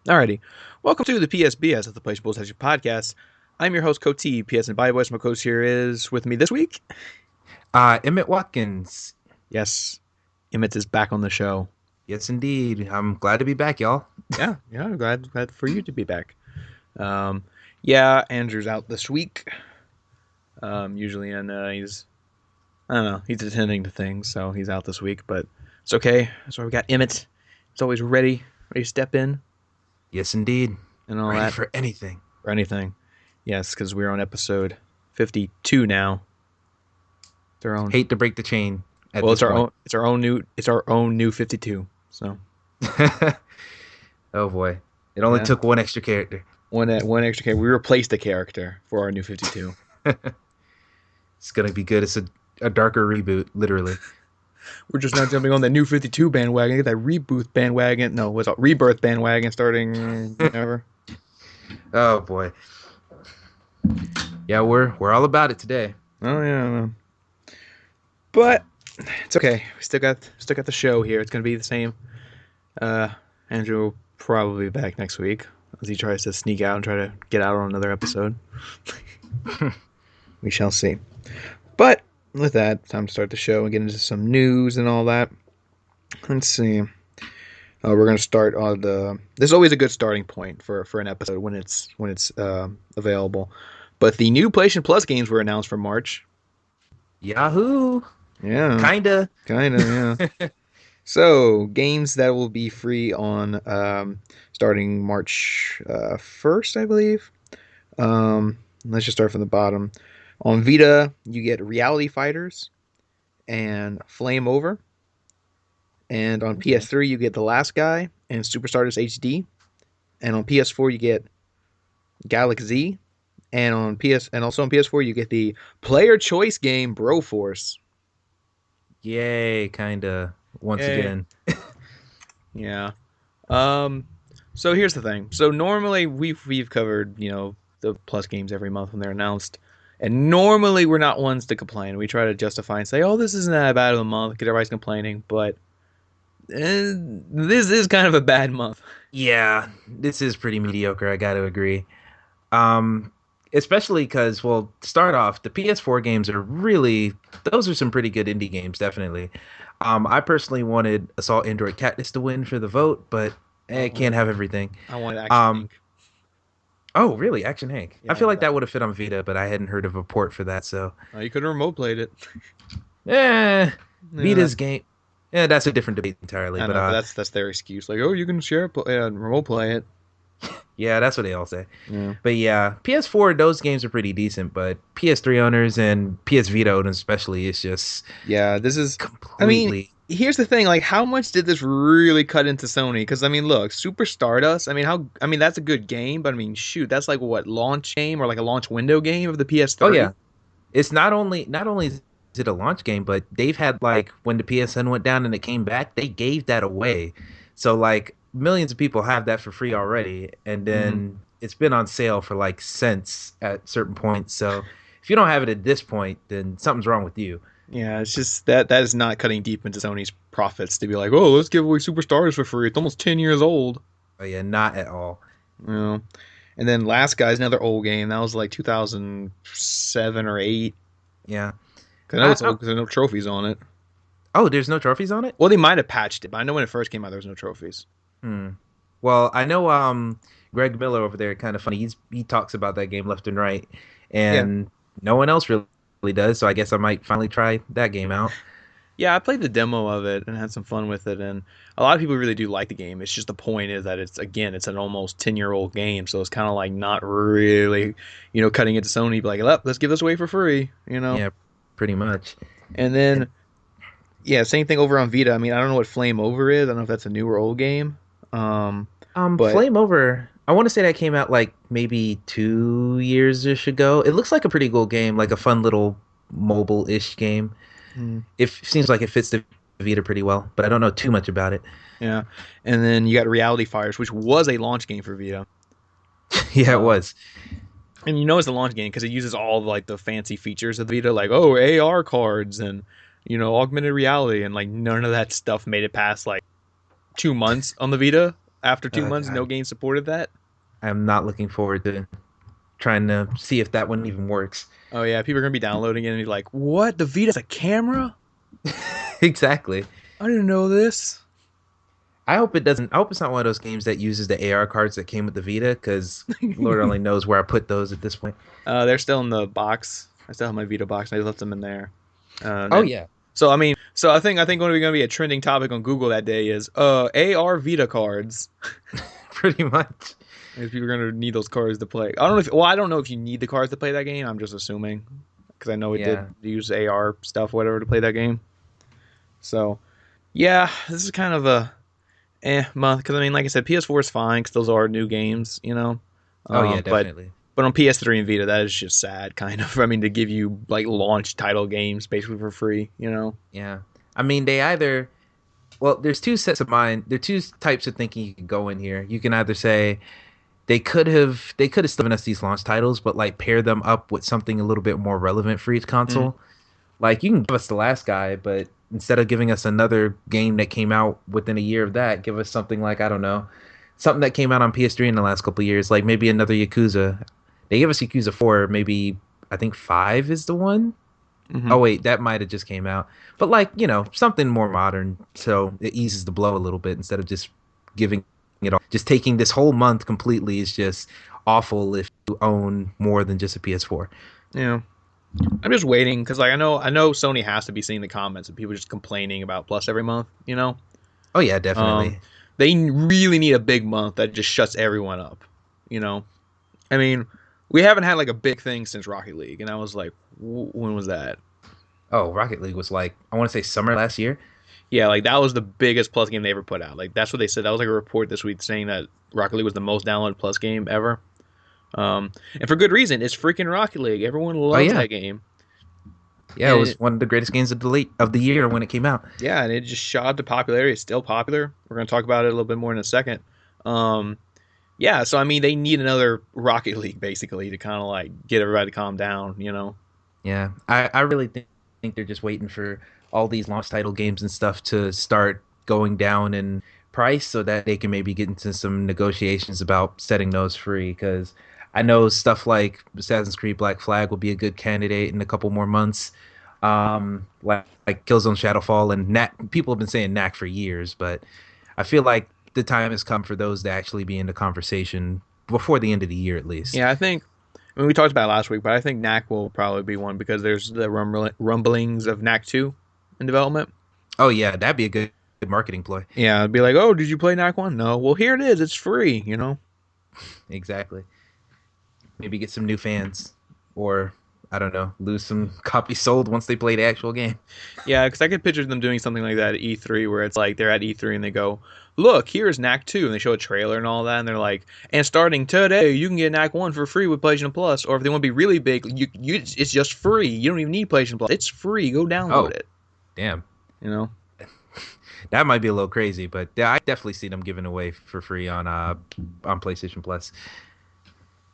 Alrighty. Welcome to the PSBS of the PlayStation Session Podcast. I'm your host, Coach T. PS and Body Voice. My coach here is with me this week. Emmett Watkins. Yes, Emmett is back on the show. Yes, indeed. I'm glad to be back, y'all. Yeah, I'm glad for you to be back. Um, yeah, Andrew's out this week. Usually, and I don't know, he's attending to things, so he's out this week. But it's okay. That's why we got Emmett. He's always ready to step in Yes, indeed. and all Ready that for anything. or anything. Yes, because we're on episode 52 now. Their own. Hate to break the chain at Well, this point. it's our own new 52. So Oh boy. It only yeah, took one extra character. one extra character. We replaced a character for our new 52. It's gonna be good. It's a darker reboot, literally. We're just not jumping on the new 52 bandwagon. Get that reboot bandwagon. No, what's it? Rebirth bandwagon starting whenever. Oh boy. Yeah, we're all about it today. Oh yeah, but it's okay. We still got the show here. It's gonna be the same. Uh, Andrew will probably be back next week as he tries to sneak out and try to get out on another episode. We shall see. But with that, time to start the show and get into some news and all that. Let's see. We're gonna start on the. This is always a good starting point for an episode when it's available. But the new PlayStation Plus games were announced for March. Yahoo! Yeah, Kinda. kind of. Yeah. So games that will be free on starting March 1st, I believe. Let's just start from the bottom. On Vita, you get Reality Fighters and Flame Over. And on Okay. PS3, you get The Last Guy and Super Stardust HD. And on PS4, you get Galaxy. And also on PS4, you get the player choice game Broforce. Yay, kinda. Once Yay. again. Yeah. Um. So here's the thing. So normally we've covered the Plus games every month when they're announced, and normally we're not ones to complain. We try to justify and say, "Oh, this isn't that bad of a month," because everybody's complaining. But this is kind of a bad month. Yeah, this is pretty mediocre, I gotta agree. Um, Especially because, well, to start off, the PS4 games are really, those are some pretty good indie games, definitely. I personally wanted Assault Android Cactus to win for the vote, but Oh, can't have everything. I wanted Action Um, Inc. oh, really? Action Hank. Yeah, I I feel wanted like that that one. would have fit on Vita, but I hadn't heard of a port for that, so. You could have remote played it. Eh, Yeah, Vita's game. Yeah, that's a different debate entirely, I but know, but that's their excuse. Like, oh, you can remote play it. yeah, that's what they all say. Yeah. But yeah, PS4, those games are pretty decent, but PS3 owners and PS Vita owners especially, it's just Yeah, this is. I mean, completely. here's the thing. Like, how much did this really cut into Sony? Because I mean, look, Super Stardust. I mean, how? I mean, that's a good game, but I mean, shoot, that's like what launch game or like a launch window game of the Oh PS3. yeah, it's not only is it a launch game, but they've had like when the PSN went down and it came back, they gave that away. So like millions of people have that for free already, and Hmm. then it's been on sale for like cents at certain points. So if you don't have it at this point, then something's wrong with you. Yeah, it's just that is not cutting deep into Sony's profits to be like, oh, let's give away Super Stardust for free. It's almost 10 years old. But yeah, not at all. You know. And then Last Guy's another old game. That was like 2007 or eight. Yeah. Cause I know I, it's I, old because there's no trophies on it. oh, there's no trophies on it. Well, they might have patched it, but I know when it first came out, there was no trophies. Hmm. Well, I know Greg Miller over there kind of funny. He talks about that game left and right, Yeah. and no one else really does. So I guess I might finally try that game out. Yeah, I played the demo of it and had some fun with it, and a lot of people really do like the game. It's just the point is that it's an almost 10-year-old game, so it's kind of like not really, cutting it to Sony, be like, let's give this away for free. Yeah, pretty much. And And then yeah, same thing over on Vita. I mean, I don't know what Flame Over is. I don't know if that's a new or old game. Um, but Flame Over. I want to say that came out like maybe 2 years ish ago. It looks like a pretty cool game, like a fun little mobile-ish game. mm, It seems like it fits the Vita pretty well, but I don't know too much about it. yeah, and then you got Reality Fires, which was a launch game for Vita. Yeah, it Um, was. and you know it's a launch game because it uses all like the fancy features of Vita, like AR cards and augmented reality, and like none of that stuff made it past like 2 months on the Vita. After 2 months, no God, game supported that. I'm not looking forward to trying to see if that one even works. Oh yeah, people are gonna be downloading it and be like, "What? The Vita's a camera? Exactly. I didn't know this." I hope it doesn't. I hope it's not one of those games that uses the AR cards that came with the Vita, because Lord only knows where I put those at this point. They're still in the box. I still have my Vita box. And I left them in there. Oh And yeah, so I mean, so I think going to be a trending topic on Google that day is AR Vita cards. pretty much. Because people are going to need those cards to play. I don't know if well, I don't know if you need the cards to play that game. I'm just assuming because I know it did Yeah. use AR stuff, whatever, to play that game. So yeah, this is kind of a month because I mean, like I said, PS4 is fine because those are new games, you know. Oh yeah, But definitely. on PS3 and Vita, that is just sad, kind of. I mean, to give you like launch title games basically for free, you know. Yeah. I mean, they either well, there's two sets of mind. There are two types of thinking you can go in here. You can either say they could have still given us these launch titles, but like pair them up with something a little bit more relevant for each Mm, console. Like you can give us The Last Guy, but instead of giving us another game that came out within a year of that, give us something like, I don't know, something that came out on PS3 in the last couple of years, like maybe another Yakuza. They gave us Yakuza 4, maybe I think 5 is the one. hmm Oh wait, that might have just came out. But like, something more modern so it eases the blow a little bit instead of just giving it all. Just taking this whole month completely is just awful if you own more than just a PS4. Yeah, I'm just waiting because like I know Sony has to be seeing the comments of people just complaining about Plus every month, you know. Oh yeah, Um, definitely. they really need a big month that just shuts everyone up, you know. I mean, we haven't had like a big thing since Rocket League, and I was like, when was that? Oh, Rocket League was like, I want to say summer last year. Yeah, like that was the biggest Plus game they ever put out. Like that's what they said. That was like a report this week saying that Rocket League was the most downloaded Plus game ever. And for good reason. It's freaking Rocket League. Everyone Oh loves yeah. that game, Yeah, it and was one of the greatest games of the year when it came out. yeah, and it just shot up to popularity. It's still popular. We're gonna talk about it a little bit more in a second. Um, yeah, so I mean, they need another Rocket League basically to kind of like get everybody to calm down, you know. Yeah, I really think they're just waiting for all these launch title games and stuff to start going down in price so that they can maybe get into some negotiations about setting those free. Because I know stuff like Assassin's Creed Black Flag will be a good candidate in a couple more months. Like Killzone Shadowfall and Knack. People have been saying Knack for years, but I feel like the time has come for those to actually be in the conversation before the end of the year, at least. Yeah, I mean, we talked about it last week, but I think Knack will probably be one because there's the rumblings of Knack 2 in development. Oh yeah, that'd be a good marketing ploy. Yeah, it'd be like, oh, did you play Knack 1? No. Well, here it is. It's free, you know? Exactly. Maybe get some new fans, or I don't know, lose some copies sold once they play the actual game. Yeah, because I could picture them doing something like that at E3 where it's like they're at E3 and they go, look, here's Knack 2. And they show a trailer and all that. And they're like, and starting today, you can get Knack 1 for free with PlayStation Plus. Or if they want to be really big, it's just free. You don't even need PlayStation Plus. It's free. Go download Oh, it, damn. you know? That might be a little crazy, but yeah, I definitely see them giving away for free on PlayStation Plus.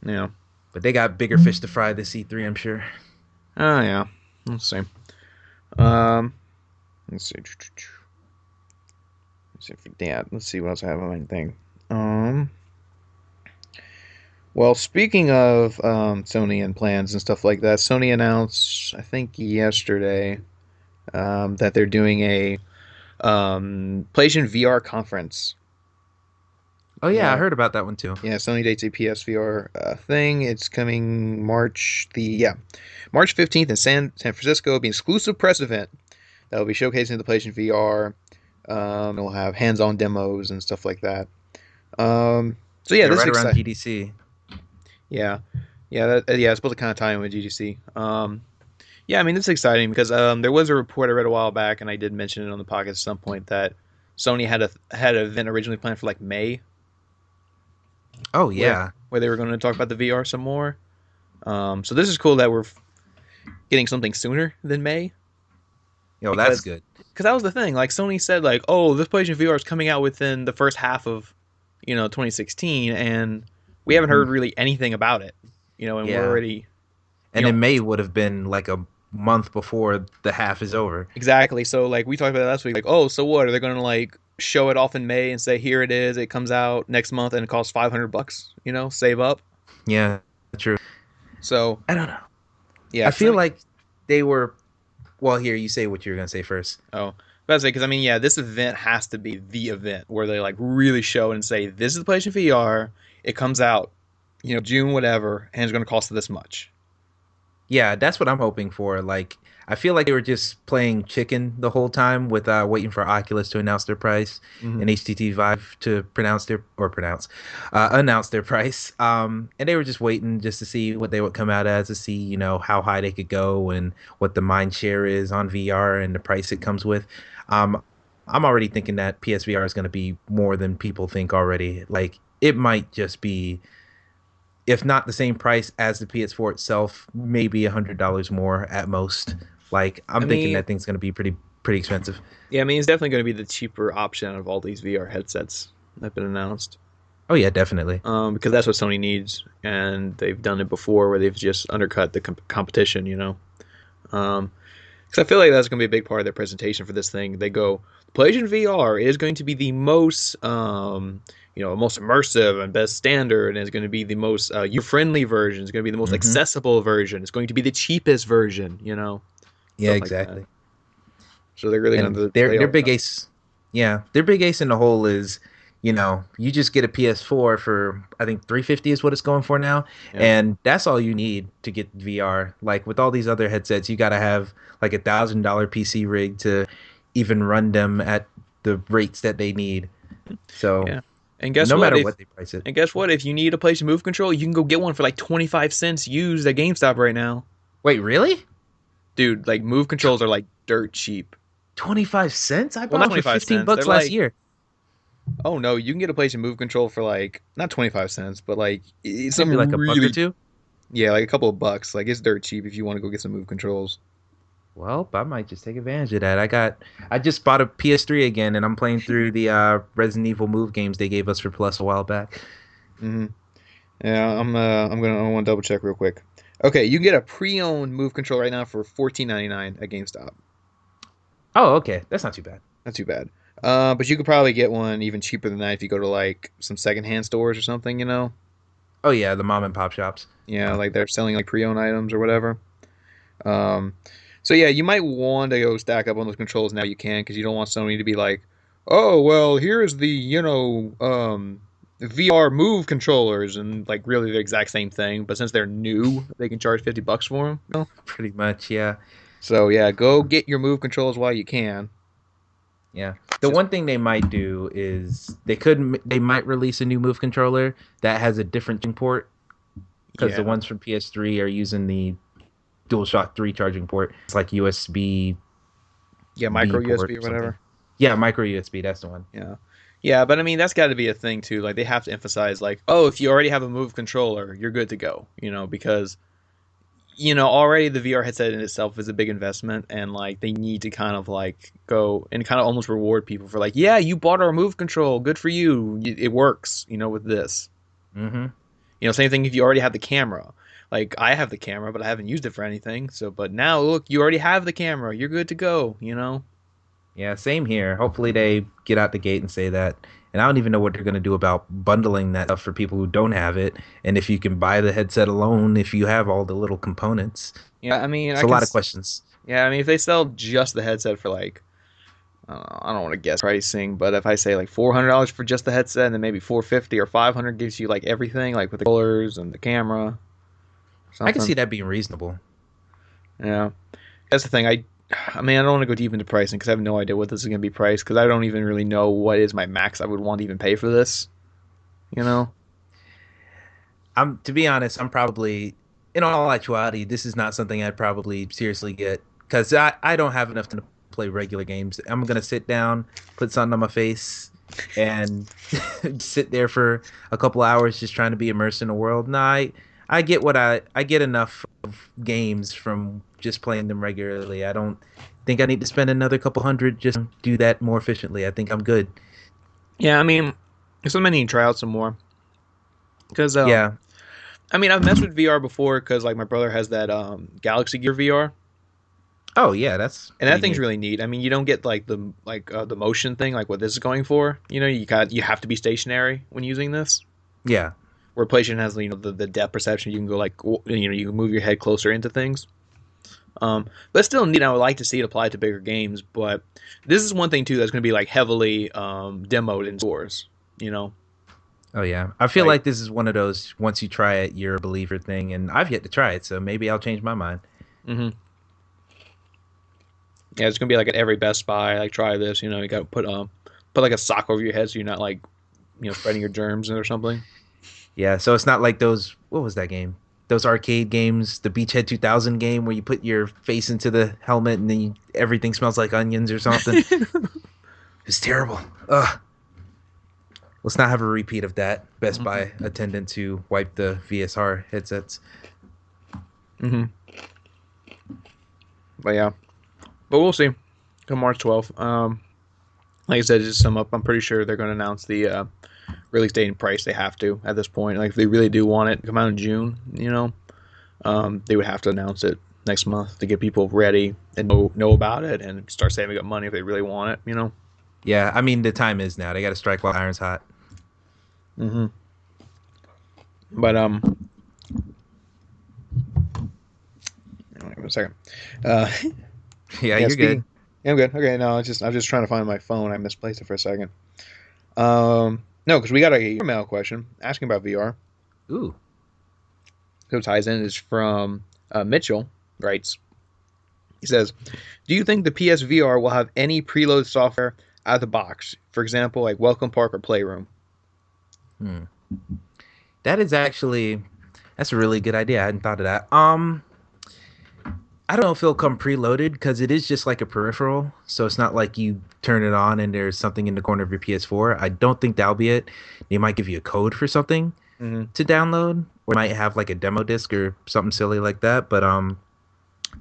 Yeah. But they got bigger fish to fry this E3, I'm sure. Oh, yeah. Let's see. Um, let's see. Let's see for that. Let's see what else I have on my thing. Um, well, speaking of Sony and plans and stuff like that, Sony announced, I think yesterday, that they're doing a PlayStation VR conference. Oh yeah, I Uh, heard about that one too. yeah, Sony dates a PSVR thing. It's coming March 15th in San Francisco. It'll be an exclusive press event that will be showcasing the PlayStation VR. It'll have hands-on demos and stuff like that. So yeah, Yeah, this is right around exciting. GDC. Yeah, yeah, it's supposed to kind of tie in with GDC. Yeah, I mean, this is exciting because there was a report I read a while back, and I did mention it on the podcast at some point that Sony had an event originally planned for like May, Oh where yeah. they were going to talk about the VR some more. So this is cool that we're getting something sooner than May Yo, that's because good. that was the thing. Like Sony said, like, oh, this PlayStation VR is coming out within the first half of 2016, and we haven't heard really anything about it. And we're Yeah. already you And know then May would have been like a month before the half is over. exactly. So like we talked about it last week, like, oh, so what are they going to like? show it off in May and say, here it is. It comes out next month and it costs $500. Save up. Yeah, true. So I don't know. yeah, I because I feel mean, like they were. Well, here you say what you're gonna say first. oh, but I say because I mean, yeah, this event has to be the event where they like really show and say, this is the PlayStation VR. It comes out, June whatever, and it's going to cost this much. Yeah, that's what I'm hoping for. Like, I feel like they were just playing chicken the whole time with waiting for Oculus to announce their price Hmm. and HTC Vive to announce their price. And they were just waiting just to see what they would come out as, to see how high they could go and what the mind share is on VR and the price it comes with. Um, I'm already thinking that PSVR is going to be more than people think already. Like, it might just be, if not the same price as the PS4 itself, maybe $100 more at most. Like, I I'm thinking mean, that thing's gonna be pretty expensive. yeah, I mean, it's definitely going to be the cheaper option of all these VR headsets that have been announced. Oh yeah, definitely. Because that's what Sony needs, and they've done it before where they've just undercut the competition. Um, because I feel like that's going to be a big part of their presentation for this thing. They go, PlayStation VR is going to be the most immersive and best standard, and it's going to be the most user-friendly version. It's going to be the most Hmm. accessible version. It's going to be the cheapest version. Yeah, Stuff like that. exactly. So they're really going And to their play their all big that. ace, yeah, their big ace in the hole is, you just get a PS4 for, I think, 350 is what it's going for now, Yeah. and that's all you need to get VR. Like with all these other headsets, you got to have like $1,000 PC rig to even run them at the rates that they need. So Yeah. And guess no what? matter If what they price it. and guess what? If you need a PlayStation Move control, you can go get one for like 25 cents used at GameStop right now. Wait, really? Dude, like Move controls are like dirt cheap. 25 cents? I Well, bought not them for 25 15 cents. They're bucks last like, year. oh no, you can get a PlayStation Move control for like not 25 cents, but like it's Maybe some like a buck or really, two. yeah, like a couple of bucks. Like it's dirt cheap if you want to go get some Move controls. Well, I might just take advantage of that. I just bought a PS3 again and I'm playing through the Resident Evil Move games they gave us for Plus a while back. Hmm. Yeah, I want to double check real quick. Okay, you can get a pre-owned Move control right now for 14.99 at GameStop. Oh, okay. That's not too bad. Not too bad. But you could probably get one even cheaper than that if you go to like some secondhand stores or something. Oh yeah, the mom and pop shops. Yeah, like they're selling like pre-owned items or whatever. Um, so yeah, you might want to go stack up on those controls now you can because you don't want Sony to be like, oh well, here's the VR Move controllers and like really the exact same thing, but since they're new, they can charge $50 for them. Pretty much, yeah. So yeah, go get your Move controls while you can. Yeah. The Just one thing they might do is they might release a new Move controller that has a different charging port, because the yeah, ones from PS3 are using the DualShock 3 charging port. It's like USB yeah, B micro port USB or or something. whatever. Yeah, micro USB, that's the one. Yeah. Yeah, but I mean that's got to be a thing too. Like they have to emphasize like, oh, if you already have a Move controller, you're good to go, because already the VR headset in itself is a big investment and like they need to kind of like go and kind of almost reward people for like, yeah, you bought our Move control, good for you. It works, with this. Hmm. Same thing if you already have the camera. Like I have the camera, but I haven't used it for anything. So, but now look, you already have the camera. You're good to go. Yeah, same here. Hopefully they get out the gate and say that. And I don't even know what they're going to do about bundling that stuff for people who don't have it. And if you can buy the headset alone, if you have all the little components. Yeah, I mean, It's a lot of questions. yeah, I mean, if they sell just the headset for like, I don't want to guess pricing, but if I say like $400 for just the headset, and then maybe 450 or 500 gives you like everything, like with the colors and the camera, or I can something. see that being reasonable. Yeah, that's the thing. I mean, I don't want to go deep into pricing because I have no idea what this is going to be priced because I don't even really know what is my max I would want to even pay for this. You know? To be honest, I'm probably, in all actuality, this is not something I'd probably seriously get, because I don't have enough to play regular games. I'm gonna sit down, put something on my face, and sit there for a couple hours just trying to be immersed in the world. No, I get I get enough of games from just playing them regularly. I don't think I need to spend another couple hundred just to do that more efficiently. I think I'm good. Yeah, I mean, there's something I need to try out some more because Yeah. I mean, I've messed with VR before because like my brother has that Galaxy Gear VR. Oh yeah, that's And that pretty thing's neat. really neat. I mean, you don't get like the motion thing like what this is going for. You have to be stationary when using this. Yeah. Where PlayStation has the depth perception, you can go like you can move your head closer into things. But still neat. I would like to see it applied to bigger games. But this is one thing too that's going to be like heavily demoed in stores. You know, Oh yeah. I feel like like this is one of those once you try it, you're a believer thing, and I've yet to try it, so maybe I'll change my mind. hmm yeah, it's going to be like at every Best Buy. Like try this. You got to put like a sock over your head so you're not like spreading your germs or something. Yeah, so it's not like those what was that game? Those arcade games, the Beachhead 2000 game where you put your face into the helmet and then everything smells like onions or something. It's terrible. Ugh. Let's not have a repeat of that. Best hmm Buy attendant to wipe the VSR headsets. hmm But yeah, but we'll see. Come March 12th. Like I said, just to sum up, I'm pretty sure they're going to announce the release date and price. They have to at this point. Like if they really do want it to come out in June, they would have to announce it next month to get people ready and know about it and start saving up money if they really want it. Yeah, I mean the time is now. They got to strike while iron's hot. hmm But wait a second. Uh, Yeah, yeah, you're good. speaking. Yeah, I'm good. Okay, no, I'm just trying to find my phone. I misplaced it for a second. No, because we got a email question asking about VR. Ooh. So it ties in is from Mitchell writes. He says, "Do you think the PSVR will have any preload software out of the box? For example, like Welcome Park or Playroom?" Hmm. That is actually that's a really good idea. I hadn't thought of that. I don't know if it'll come preloaded because it is just like a peripheral. So it's not like you turn it on and there's something in the corner of your PS4. I don't think that'll be it. They might give you a code for something hmm to download, or might have like a demo disc or something silly like that. But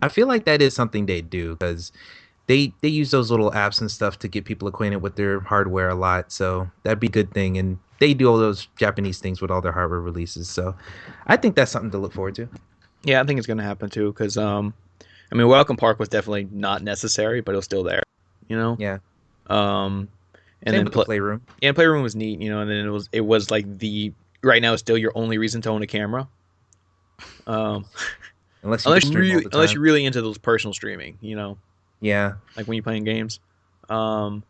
I feel like that is something they do because they use those little apps and stuff to get people acquainted with their hardware a lot. So that'd be a good thing. And they do all those Japanese things with all their hardware releases. So I think that's something to look forward to. Yeah, I think it's going to happen too. Because I mean, Welcome Park was definitely not necessary, but it was still there. You know. Yeah. Um, and Same then with the Playroom. yeah, Playroom was neat. And then it was like the right now it's still your only reason to own a camera. Um, Unless you just stream all the unless time. you're really into those personal streaming. Yeah. Like when you're playing games. Um,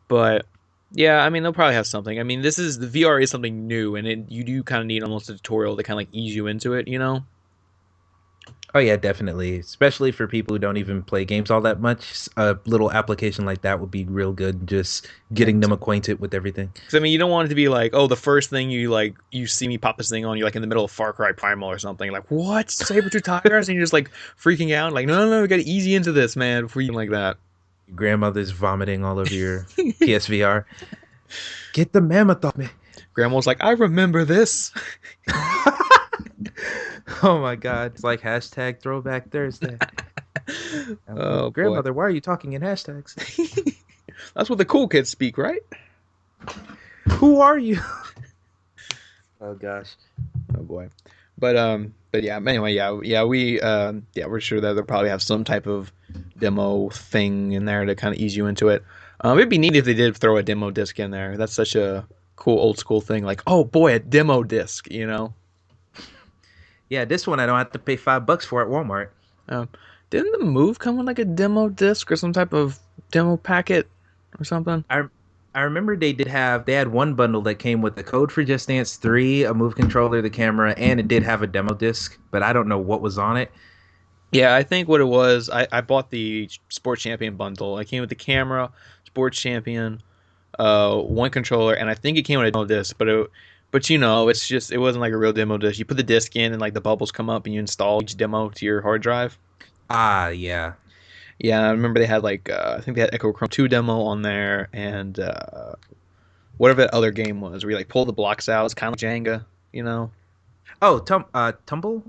but yeah, I mean they'll probably have something. I mean the VR is something new, and you do kind of need almost a tutorial to kind of like ease you into it. Oh yeah, definitely. Especially for people who don't even play games all that much. A little application like that would be real good, just Yeah, getting them acquainted with everything. because I mean you don't want it to be like, oh, the first thing you see me pop this thing on, you're like in the middle of Far Cry Primal or something. You're like, what? Saber-tooth tigers, and you're just like freaking out, like, no, no, no, we got to ease you into this, man, before you like that. Your grandmother's vomiting all over your PSVR. Get the mammoth off me. Grandma's like, I remember this. Oh my god. It's like hashtag throwback Thursday. I'm like, Oh boy, grandmother, why are you talking in hashtags? that's what the cool kids speak, right? Who are you? Oh gosh. Oh boy. But yeah. Anyway, we're sure that they'll probably have some type of demo thing in there to kind of ease you into it. It'd be neat if they did throw a demo disc in there. That's such a cool old school thing. Like, oh boy, a demo disc. Yeah, this one I don't have to pay $5 for at Walmart. Um, didn't the Move come with like a demo disc or some type of demo packet or something? I I remember they had one bundle that came with the code for Just Dance 3, a move controller, the camera, and it did have a demo disc, but I don't know what was on it. Yeah, I think what it was, I bought the Sports Champion bundle. I came with the camera, Sports Champion, one controller, and I think it came with a demo disc. But it wasn't like a real demo disc. You put the disc in, and like the bubbles come up, and you install each demo to your hard drive. Ah, yeah. Yeah, I remember they had like I think they had Echo Chrome 2 demo on there, and whatever that other game was, where you like pull the blocks out. It's kind of like Jenga. Oh, Tumble?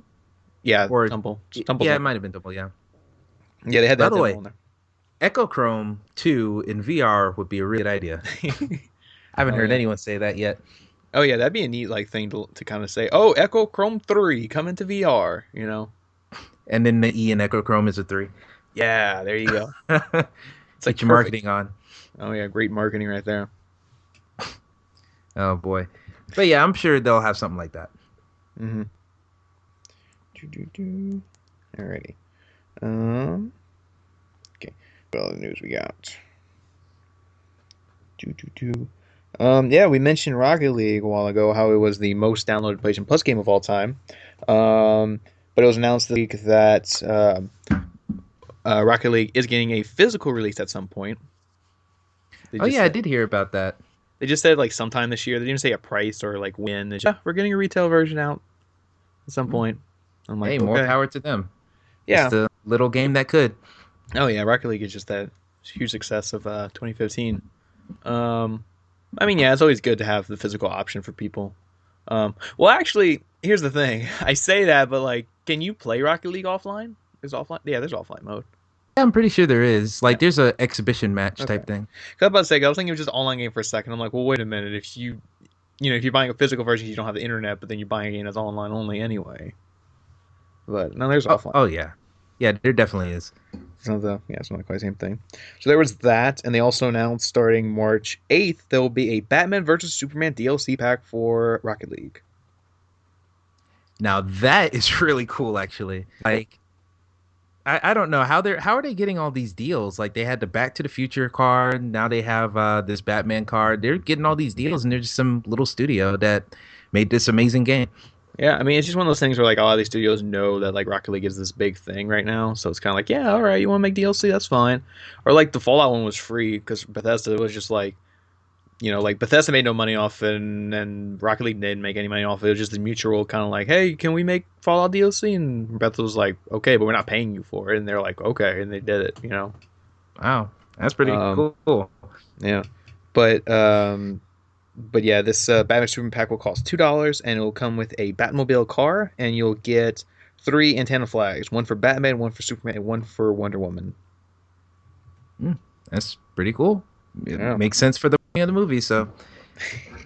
Yeah, Or Tumble's yeah, it one. might have been Tumble, yeah. Yeah, they had By that the demo way, on Echo Chrome 2 in VR would be a really good idea. there. I haven't Oh heard yeah. anyone say that yet. Oh yeah, that'd be a neat like thing to kind of say. Oh, Echo Chrome 3 coming to VR. And then the E in Echo Chrome is a 3. Yeah, there you go. It's like Get your perfect. marketing on. Oh yeah, great marketing right there. Oh boy. But yeah, I'm sure they'll have something like that. Mm-hmm. Alrighty. Um. Okay. What other news we got? Do do do. Yeah, we mentioned Rocket League a while ago, how it was the most downloaded PlayStation Plus game of all time. Um, but it was announced this week that Rocket League is getting a physical release at some point. They Oh just yeah, I said did hear about that. they just said like sometime this year. They didn't say a price or like when. Yeah, we're getting a retail version out at some Mm. point. I'm like, Hey, more okay, power to them. Just yeah. a little game that could. Oh yeah, Rocket League is just that huge success of 2015. Um, I mean, yeah, it's always good to have the physical option for people. Well, actually, here's the thing. I say that, but like, can you play Rocket League offline? There's offline. Yeah, there's offline mode. Yeah, I'm pretty sure there is. Yeah. Like, there's a exhibition match Okay. type 'Cause thing. I was about to say, I was thinking it was just online game for a second. I'm like, well, wait a minute. If if you're buying a physical version, you don't have the internet, but then you're buying a game that's online only anyway. But no, there's Oh, offline. oh yeah, yeah, there definitely is. It's not quite the same thing. So there was that, and they also announced starting March 8th there will be a Batman versus Superman DLC pack for Rocket League. Now that is really cool, actually. Like, I don't know how are they getting all these deals? Like, they had the Back to the Future card, now they have this Batman card. They're getting all these deals, and there's just some little studio that made this amazing game. Yeah, I mean, it's just one of those things where like a lot of these studios know that like Rocket League is this big thing right now, so it's kind of like, yeah, all right, you want to make DLC, that's fine. Or like the Fallout one was free because Bethesda was just like, like Bethesda made no money off it, and Rocket League didn't make any money off it. It was just a mutual kind of like, hey, can we make Fallout DLC? And Bethesda was like, okay, but we're not paying you for it, and they're like, okay, and they did it. Wow, that's pretty Um, cool. yeah, but yeah, this Batman Superman pack will cost $2, and it will come with a Batmobile car, and you'll get three antenna flags: one for Batman, one for Superman, and one for Wonder Woman. Mm, that's pretty cool. It Yeah. makes sense for the of the movie, so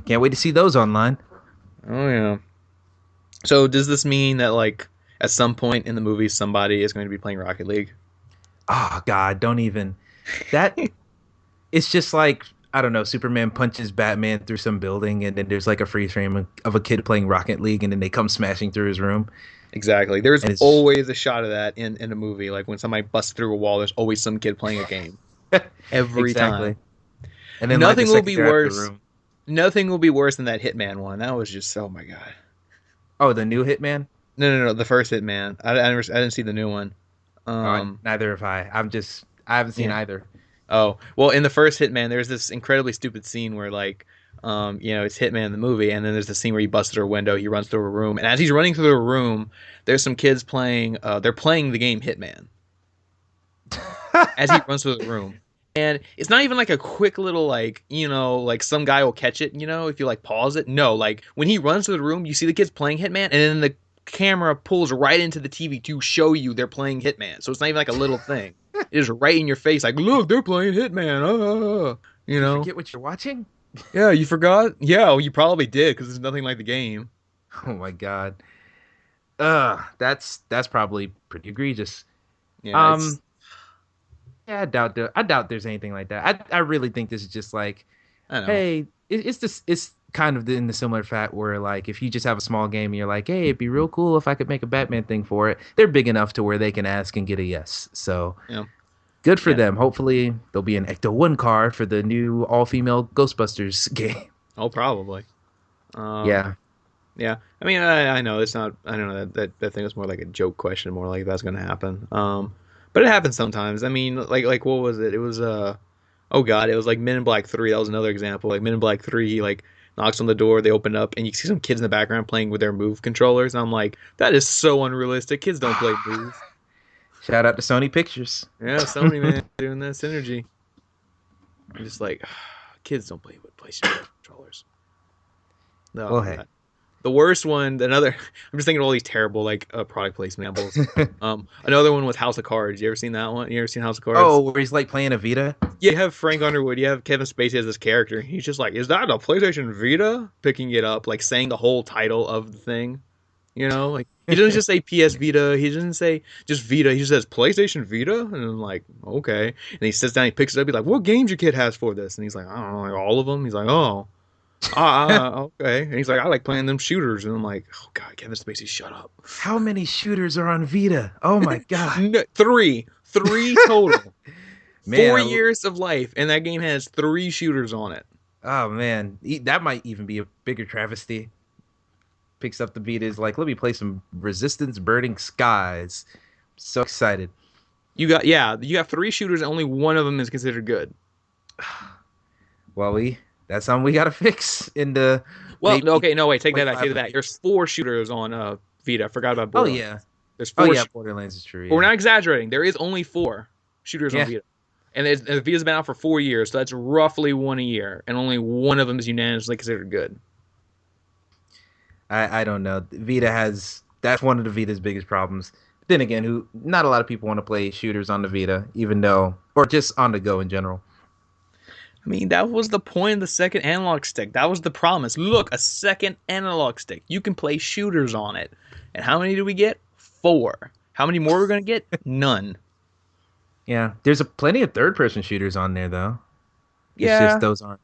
can't wait to see those online. Oh yeah. So does this mean that like at some point in the movie somebody is going to be playing Rocket League? Oh God, don't even. That it's just like I don't know. Superman punches Batman through some building, and then there's like a freeze frame of a kid playing Rocket League, and then they come smashing through his room, Exactly. There's and it's always a shot of that in a movie. Like when somebody busts through a wall, there's always some kid playing a game. Every time. exactly. And then like the Nothing will second be they're out of the worse. room, Nothing will be worse than that Hitman one. That was just oh my god. oh, the new Hitman. No. The first Hitman. I didn't see the new one. Um. Neither have I. I haven't seen Yeah. either. Oh well, in the first Hitman, there's this incredibly stupid scene where like, it's Hitman the movie, and then there's the scene where he busts through a window, he runs through a room, and as he's running through the room, there's some kids playing. They're playing the game Hitman as he runs through the room. And it's not even like a quick little like, like some guy will catch it, if you like pause it. No, like when he runs through the room, you see the kids playing Hitman, and then the camera pulls right into the TV to show you they're playing Hitman. So it's not even like a little thing. It is right in your face, like, look, they're playing Hitman. You You know? forget what you're watching? Yeah, you forgot? Yeah, well, you probably did because there's nothing like the game. Oh my God. That's probably pretty egregious. Yeah, it's Um, yeah, I doubt there's anything like that. I really think this is just like, I know. hey, it's this it's kind of in the similar fact where like if you just have a small game and you're like, hey, it'd be real cool if I could make a Batman thing for it. They're big enough to where they can ask and get a yes. So Yeah, good for yeah. them. Hopefully there'll be an Ecto One car for the new all female Ghostbusters game. Oh, probably. Um, Yeah. Yeah, I mean, I know it's not. I don't know that thing was more like a joke question, more like that's gonna happen. But it happens sometimes. I mean, like what was it? It was oh god, it was like Men in Black 3. That was another example. Like Men in Black 3, he like knocks on the door, they open up, and you see some kids in the background playing with their Move controllers. And I'm like, that is so unrealistic. Kids don't play Move. Shout out to Sony Pictures. Yeah, Sony man doing that synergy. I'm just like, kids don't play with PlayStation controllers. Well, No, hey. god. The worst one, another. I'm just thinking of all these terrible like product placement examples. Another one was House of Cards. You ever seen that one? You ever seen House of Cards? Oh, where he's like playing a Vita? Yeah, you have Frank Underwood. You have Kevin Spacey as this character. He's just like, "Is that a PlayStation Vita?" Picking it up, like saying the whole title of the thing. Like He doesn't just say PS Vita. He doesn't say just Vita. He just says PlayStation Vita, and I'm like, okay. And he sits down, he picks it up. He's like, "What games your kid has for this?" And he's like, "I don't know, like all of them." He's like, "Oh, okay." And he's like, "I like playing them shooters." And I'm like, "Oh God, Kevin Spacey, shut up." How many shooters are on Vita? Oh my God. No, three total. Man, 4 years of life, and that game has three shooters on it. oh man, that might even be a bigger travesty. Picks up the Vita, is like, let me play some Resistance Burning Skies. So excited. You got three shooters, and only one of them is considered good. Well, that's something we gotta fix in the Well, maybe okay, no, wait, take that back. 25 Take that of back. these. There's four shooters on Vita. I forgot about Oh Borderlands. yeah. There's Oh four, yeah, Borderlands is true. but we're Yeah. not exaggerating. There is only four shooters on Yeah. Vita, and Vita's been out for 4 years, so that's roughly one a year, and only one of them is unanimously considered good. I don't know. Vita has that's one of the Vita's biggest problems. But then again, who not a lot of people want to play shooters on the Vita, even though or just on the go in general. I mean, that was the point of the second analog stick. That was the promise. Look, a second analog stick. You can play shooters on it. And how many do we get? Four. How many more are we gonna get? None. Yeah. There's a plenty of third person shooters on there though. It's just Yeah, those aren't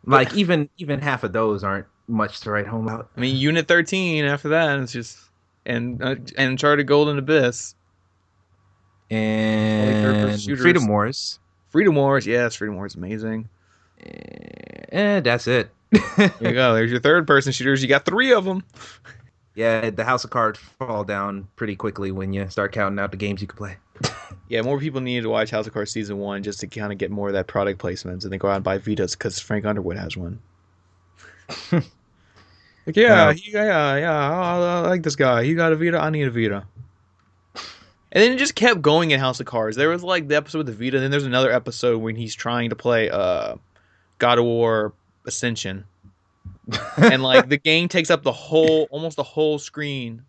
but like even half of those aren't much to write home about. I mean, Unit 13. After that, it's just and Uncharted Golden Abyss. Only third person And Freedom shooters. Wars. Freedom Wars. Yes, Freedom Wars is amazing. That's it. There you go. There's your third person shooters. You got three of them. Yeah, the house of cards fall down pretty quickly when you start counting out the games you can play. Yeah, more people need to watch House of Cards season one just to kind of get more of that product placements, and then go out and buy Vitas because Frank Underwood has one. Like, Uh, I like this guy. He got a Vita. I need a Vita. And then it just kept going in House of Cards. There was like the episode with the Vita, and then there's another episode when he's trying to play God of War Ascension, and like the game takes up almost the whole screen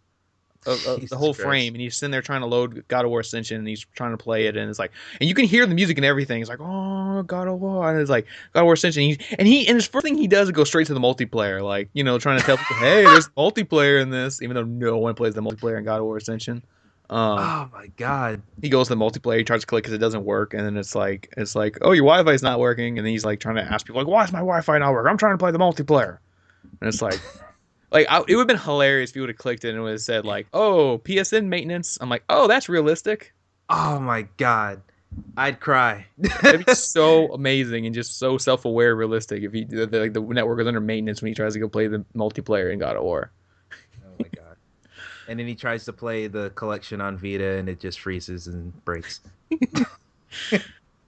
of the Jesus whole Christ. frame, and he's sitting there trying to load God of War Ascension, and he's trying to play it, and it's like, and you can hear the music and everything. It's like, oh, God of War, and it's like God of War Ascension. And his first thing he does is go straight to the multiplayer, like, trying to tell people, hey, there's multiplayer in this, even though no one plays the multiplayer in God of War Ascension. Um, Oh my god. he goes to the multiplayer, he tries to click because it doesn't work, and then it's like, oh, your Wi-Fi is not working, and then he's like trying to ask people like, why is my Wi-Fi not working? I'm trying to play the multiplayer, and it's like it would have been hilarious if you would have clicked it and it would have said like, oh, PSN maintenance. I'm like, oh, that's realistic. Oh my god. I'd cry. That'd be so amazing and just so self-aware, realistic if the network is under maintenance when he tries to go play the multiplayer in God of War. Oh my god. And then he tries to play the collection on Vita and it just freezes and breaks.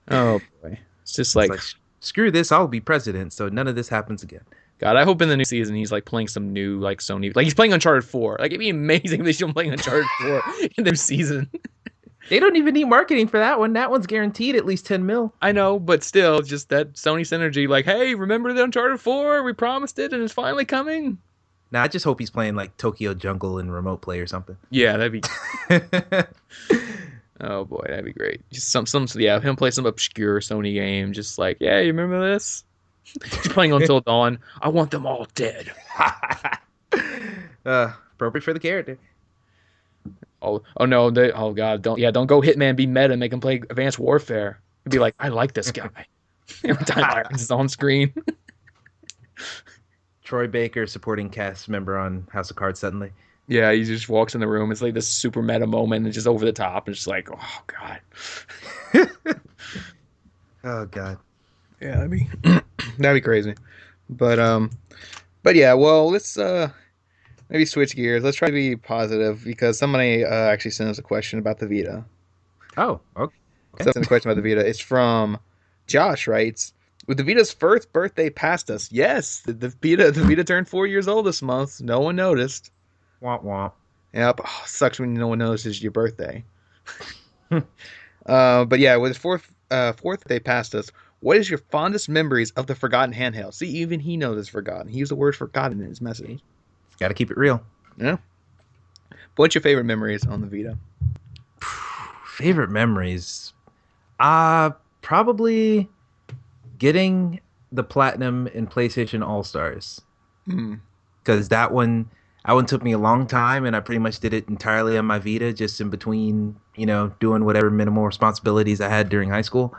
Oh boy, it's just It's like, like screw this, I'll be president, so none of this happens again. God. I hope in the new season he's like playing some new like Sony, like he's playing Uncharted 4. Like it'd be amazing if they show him playing Uncharted 4 in the season. They don't even need marketing for that one. That one's guaranteed at least 10 mil. I know, but still, just that Sony synergy. Like, hey, remember the Uncharted 4? We promised it, and it's finally coming. Nah, I just hope he's playing like Tokyo Jungle and Remote Play or something. Yeah, that'd be. Oh boy, that'd be great. Just yeah, him play some obscure Sony game. Just like, yeah, you remember this? He's playing Until Dawn. I want them all dead. Appropriate for the character. Oh no, oh god, don't go Hitman be meta and make him play Advanced Warfare. He'd be like, I like this guy. Every time Irons is on screen. Troy Baker, supporting cast member on House of Cards suddenly. Yeah, he just walks in the room. It's like this super meta moment and just over the top. It's just like, oh god. Oh god. Yeah, that'd be crazy. But yeah, well, let's maybe switch gears. Let's try to be positive because somebody actually sent us a question about the Vita. Oh, okay. So sent a question about the Vita. It's from Josh writes, with the Vita's first birthday past us. Yes, the Vita turned 4 years old this month. No one noticed. Womp womp. Yep. Oh, sucks when no one notices your birthday. But yeah, with his fourth day past us, what is your fondest memories of the forgotten handheld? See, even he knows it's forgotten. He used the word forgotten in his message. Got to keep it real. Yeah. What's your favorite memories on the Vita? Favorite memories? Probably getting the platinum in PlayStation All Stars. Hmm. Because that one, That one took me a long time, and I pretty much did it entirely on my Vita, just in between, doing whatever minimal responsibilities I had during high school.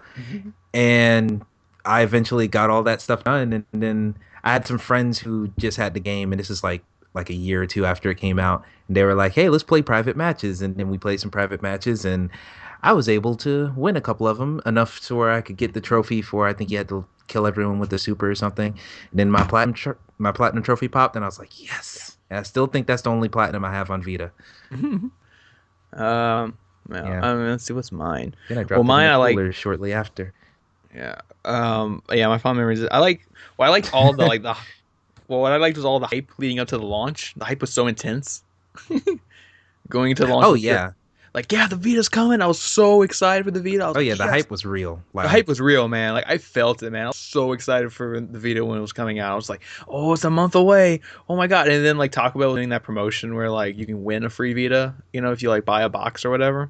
And I eventually got all that stuff done, and then I had some friends who just had the game, and this is like a year or two after it came out, and they were like, "Hey, let's play private matches," and then we played some private matches, and I was able to win a couple of them enough to where I could get the trophy for I think you had to kill everyone with the super or something. And then my platinum trophy popped, and I was like, "Yes!" And I still think that's the only platinum I have on Vita. Well, Yeah. let's see what's mine. Then I Well, dropped it in mine the I like. cooler shortly after. Yeah. Yeah, my fond memories. I like. Well, I liked all the like the. Well, what I liked was all the hype leading up to the launch. The hype was so intense. Going into the launch Oh of the Vita, yeah, like, yeah, the Vita's coming. I was so excited for the Vita. I was oh yeah, like, the yes. hype was real. The hype Like, was real, man. Like I felt it, man. I was so excited for the Vita when it was coming out. I was like, oh, it's a month away. Oh my god! And then like Taco Bell doing that promotion where like you can win a free Vita, if you like buy a box or whatever.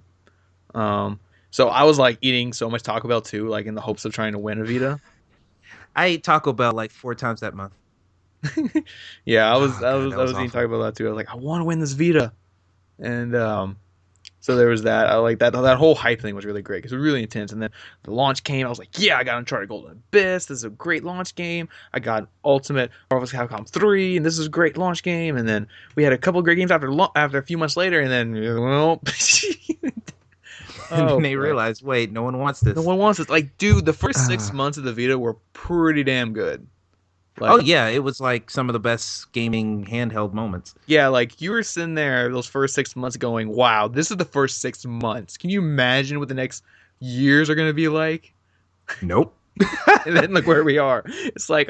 Um, so I was like eating so much Taco Bell too, like in the hopes of trying to win a Vita. I ate Taco Bell like 4 times that month. Yeah, I was Oh I god, was that I was was eating Taco awful. Bell that too. I was like, I want to win this Vita, and so there was that. I like that. That whole hype thing was really great because it was really intense. And then the launch came. I was like, yeah, I got Uncharted Golden Abyss. This is a great launch game. I got Ultimate Marvel's Capcom 3, and this is a great launch game. And then we had a couple of great games after a few months later, and then well, And then oh they boy, realized, wait, no one wants no this. one wants it. Like, dude, the first six Uh, months of the Vita were pretty damn good. oh Like, yeah, it was like some of the best gaming handheld moments. yeah, like you were sitting there those first 6 months going, wow, this is the first 6 months. Can you imagine what the next years are going to be like? Nope. And then look where we are. It's like,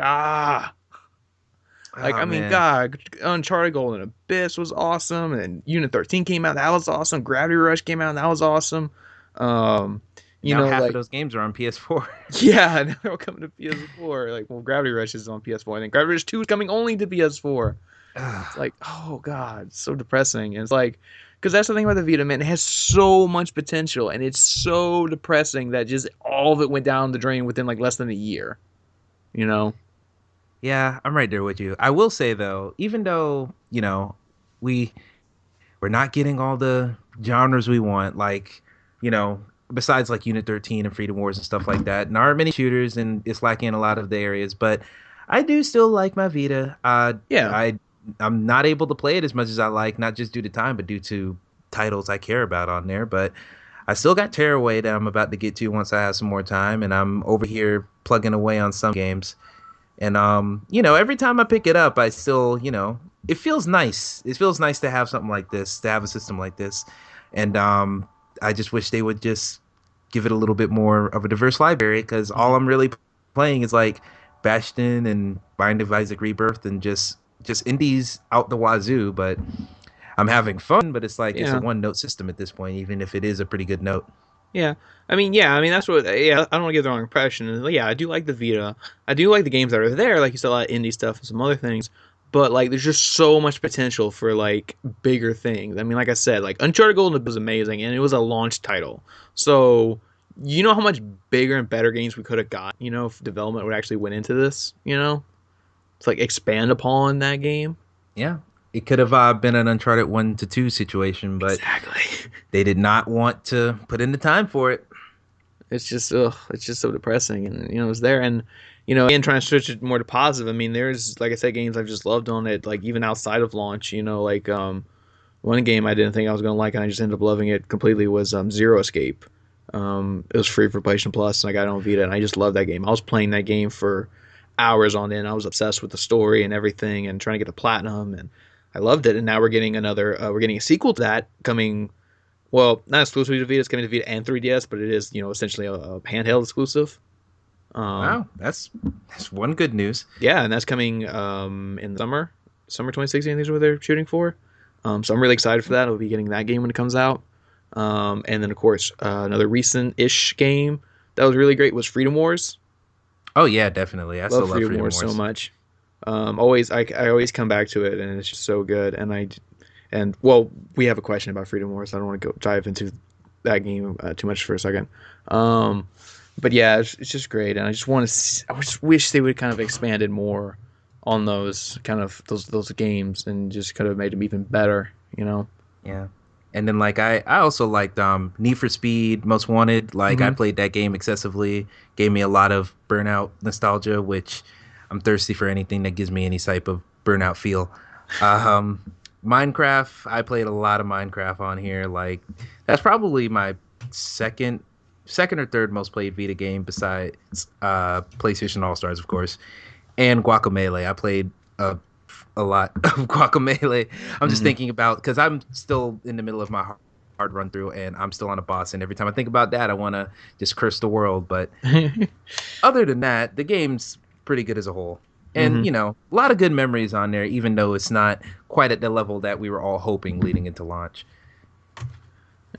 like, Oh I mean, man. God, Uncharted Golden Abyss was awesome, and Unit 13 came out, that was awesome. Gravity Rush came out, that was awesome. Um, Now half of like, those games are on PS4. yeah, now they're all coming to PS4. Like, well, Gravity Rush is on PS4, and then Gravity Rush 2 is coming only to PS4. It's like, oh God, it's so depressing. And it's like, because that's the thing about the Vita, man. It has so much potential, and it's so depressing that just all of it went down the drain within like less than a year. You know? Yeah, I'm right there with you. I will say though, even though, we we're not getting all the genres we want, like, you know, besides like Unit 13 and Freedom Wars and stuff like that. And there aren't many shooters and it's lacking in a lot of the areas, but I do still like my Vita. Yeah. I'm not able to play it as much as I like, not just due to time, but due to titles I care about on there. But I still got Tearaway that I'm about to get to once I have some more time, and I'm over here plugging away on some games. And every time I pick it up, I still, it feels nice. It feels nice to have something like this, to have a system like this. And I just wish they would just give it a little bit more of a diverse library because all Mhm. I'm really playing is like Bastion and Bind of Isaac Rebirth and just indies out the wazoo. But I'm having fun, but it's like it's a Yeah. one note system at this point, even if it is a pretty good note. Yeah. I mean, that's what, yeah, I don't want to give the wrong impression. And, yeah, I do like the Vita. I do like the games that are there. Like you said, a lot of indie stuff and some other things. But, like, there's just so much potential for, like, bigger things. I mean, like I said, like, Uncharted Golden was amazing, and it was a launch title. So, you know how much bigger and better games we could have got, if development would actually went into this, To, like, expand upon that game? Yeah. It could have been an Uncharted 1 to 2 situation, but Exactly. they did not want to put in the time for it. It's just ugh, it's just so depressing, and it's there, and again trying to switch it more to positive. I mean, there's like I said, games I've just loved on it, like even outside of launch. Like one game I didn't think I was gonna like, and I just ended up loving it completely was Zero Escape. It was free for PlayStation Plus, and I got it on Vita, and I just loved that game. I was playing that game for hours on end. I was obsessed with the story and everything, and trying to get the platinum, and I loved it. And now we're getting a sequel to that coming, well, not exclusively to Vita. It's coming to Vita and 3DS, but it is, essentially a handheld exclusive. Um, Wow, that's one good news. yeah, and that's coming in the summer 2016. I think is what they're shooting for. So I'm really excited for that. I'll be getting that game when it comes out. And then of course another recent-ish game that was really great was Freedom Wars. Oh yeah, definitely. I Love still love Freedom Freedom Wars so Wars. much. I always come back to it, and it's just so good. And well, we have a question about Freedom Wars. I don't want to go dive into that game too much for a second. But yeah, it's just great, and I just want to. I just wish they would kind of expanded more on those kind of those games and just could have made them even better, you know. Yeah. And then like I also liked Need for Speed Most Wanted. Like I Hmm. played that game excessively. Gave me a lot of Burnout nostalgia, which I'm thirsty for anything that gives me any type of Burnout feel. Um Minecraft, I played a lot of Minecraft on here. Like that's probably my second second or third most played Vita game besides PlayStation All Stars, of course, and Guacamelee. I played a lot of Guacamelee. I'm just Hmm. thinking about because I'm still in the middle of my hard run through, and I'm still on a boss. And every time I think about that, I want to just curse the world. But other than that, the game's pretty good as a whole. And Hmm. a lot of good memories on there, even though it's not quite at the level that we were all hoping leading into launch.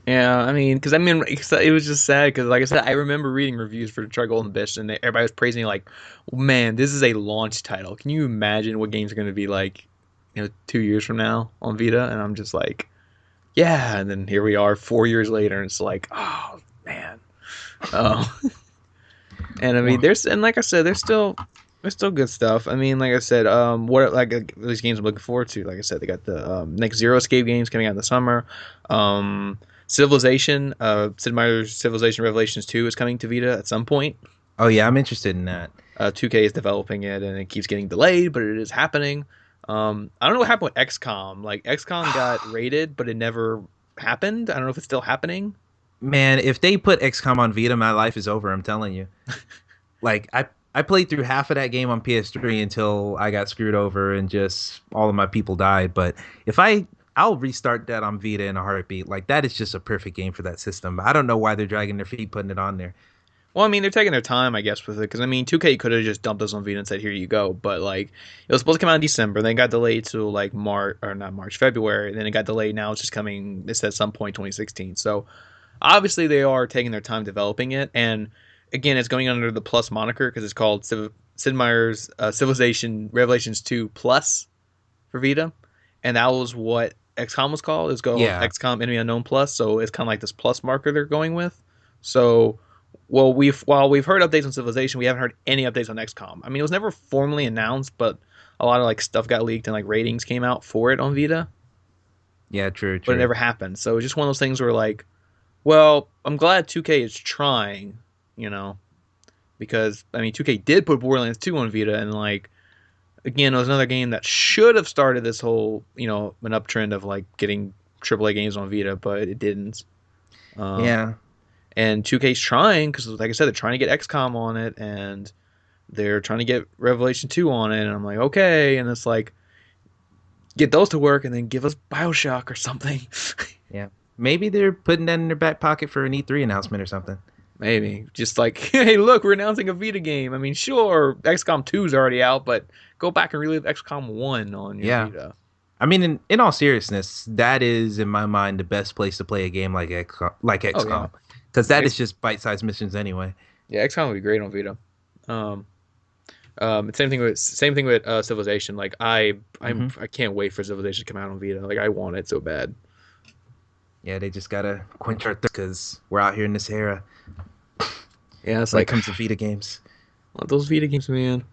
Yeah, I mean, because I mean, it was just sad because, like I said, I remember reading reviews for Detroit Golden Abyss, and everybody was praising it like, man, this is a launch title. Can you imagine what games are going to be like, 2 years from now on Vita? And I'm just like, yeah. And then here we are, 4 years later, and it's like, oh man. Oh, and I mean, Well, and like I said, there's still good stuff. I mean, like I said, what like these games I'm looking forward to. Like I said, they got the next Zero Escape games coming out in the summer. Civilization, Sid Meier's Civilization Revelations 2 is coming to Vita at some point. oh yeah, I'm interested in that. 2K is developing it, and it keeps getting delayed, but it is happening. I don't know what happened with XCOM. Like XCOM got rated, but it never happened. I don't know if it's still happening. Man, if they put XCOM on Vita, my life is over. I'm telling you. Like I played through half of that game on PS3 until I got screwed over and just all of my people died. But if I'll restart that on Vita in a heartbeat. Like that is just a perfect game for that system. I don't know why they're dragging their feet putting it on there. Well, I mean, they're taking their time, I guess, with it because I mean, 2K could have just dumped this on Vita and said, "Here you go." But like, it was supposed to come out in December, then it got delayed to like March or not March, February, and then it got delayed. Now it's just coming. It says some point 2016. So obviously they are taking their time developing it, and again, it's going under the Plus moniker because it's called Sid Meier's Civilization Revelations 2 Plus for Vita, and that was what XCOM was called. It's called Yeah, XCOM Enemy Unknown Plus, so it's kind of like this plus marker they're going with. So, well, while we've heard updates on Civilization, we haven't heard any updates on XCOM. I mean, it was never formally announced, but a lot of like stuff got leaked and like ratings came out for it on Vita, yeah, true, but it true. never happened. So it's just one of those things where like, well, I'm glad 2K is trying, you know, because I mean 2K did put Borderlands 2 on Vita, and like again, it was another game that should have started this whole, an uptrend of like getting AAA games on Vita, but it didn't. Um, Yeah, and 2K's trying because, like I said, they're trying to get XCOM on it, and they're trying to get Revelation 2 on it, and I'm like, okay, and it's like get those to work, and then give us Bioshock or something. yeah. Maybe they're putting that in their back pocket for an E3 announcement or something. Maybe just like, hey, look, we're announcing a Vita game. I mean, sure, XCOM 2 is already out, but go back and relive XCOM 1 on your Yeah. Vita. I mean, in all seriousness, that is in my mind the best place to play a game like Oh yeah, XCOM, because that X, is just bite-sized missions anyway. yeah, XCOM would be great on Vita. Um, same thing with Civilization. Like Hmm. I can't wait for Civilization to come out on Vita. Like I want it so bad. Yeah, they just gotta quench our thirst because we're out here in this era Yeah, it's when it like comes to Vita games. those Vita games, man.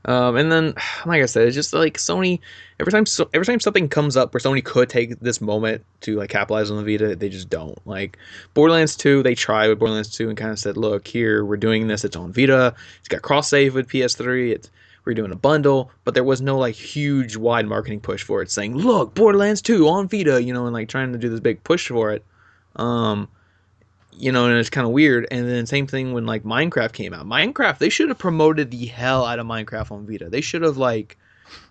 And then like I said, it's just like Sony. Every time something comes up where Sony could take this moment to like capitalize on the Vita, they just don't. Like Borderlands 2, they tried with Borderlands 2 and kind of said, "Look, here we're doing this. It's on Vita. It's got cross save with PS3. We're doing a bundle." But there was no like huge wide marketing push for it, saying, "Look, Borderlands 2 on Vita," and like trying to do this big push for it. Um, and it's kind of weird. And then same thing when like Minecraft came out. Minecraft, they should have promoted the hell out of Minecraft on Vita. They should have like,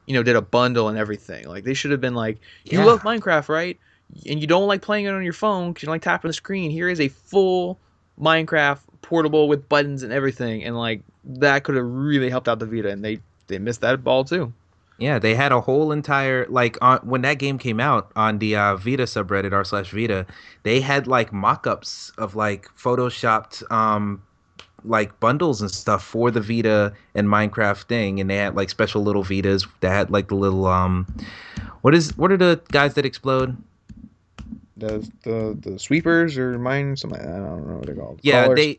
did a bundle and everything. Like they should have been like, you love Yeah, Minecraft, right? And you don't like playing it on your phone because you like tapping the screen. Here is a full Minecraft portable with buttons and everything, and like that could have really helped out the Vita. And they missed that ball too. yeah, they had a whole entire like on when that game came out on the Vita subreddit r/Vita, they had like mock-ups of like photoshopped like bundles and stuff for the Vita and Minecraft thing, and they had like special little Vitas that had like the little what are the guys that explode? The sweepers or mine, something I don't know what they're called. Yeah, Crawlers.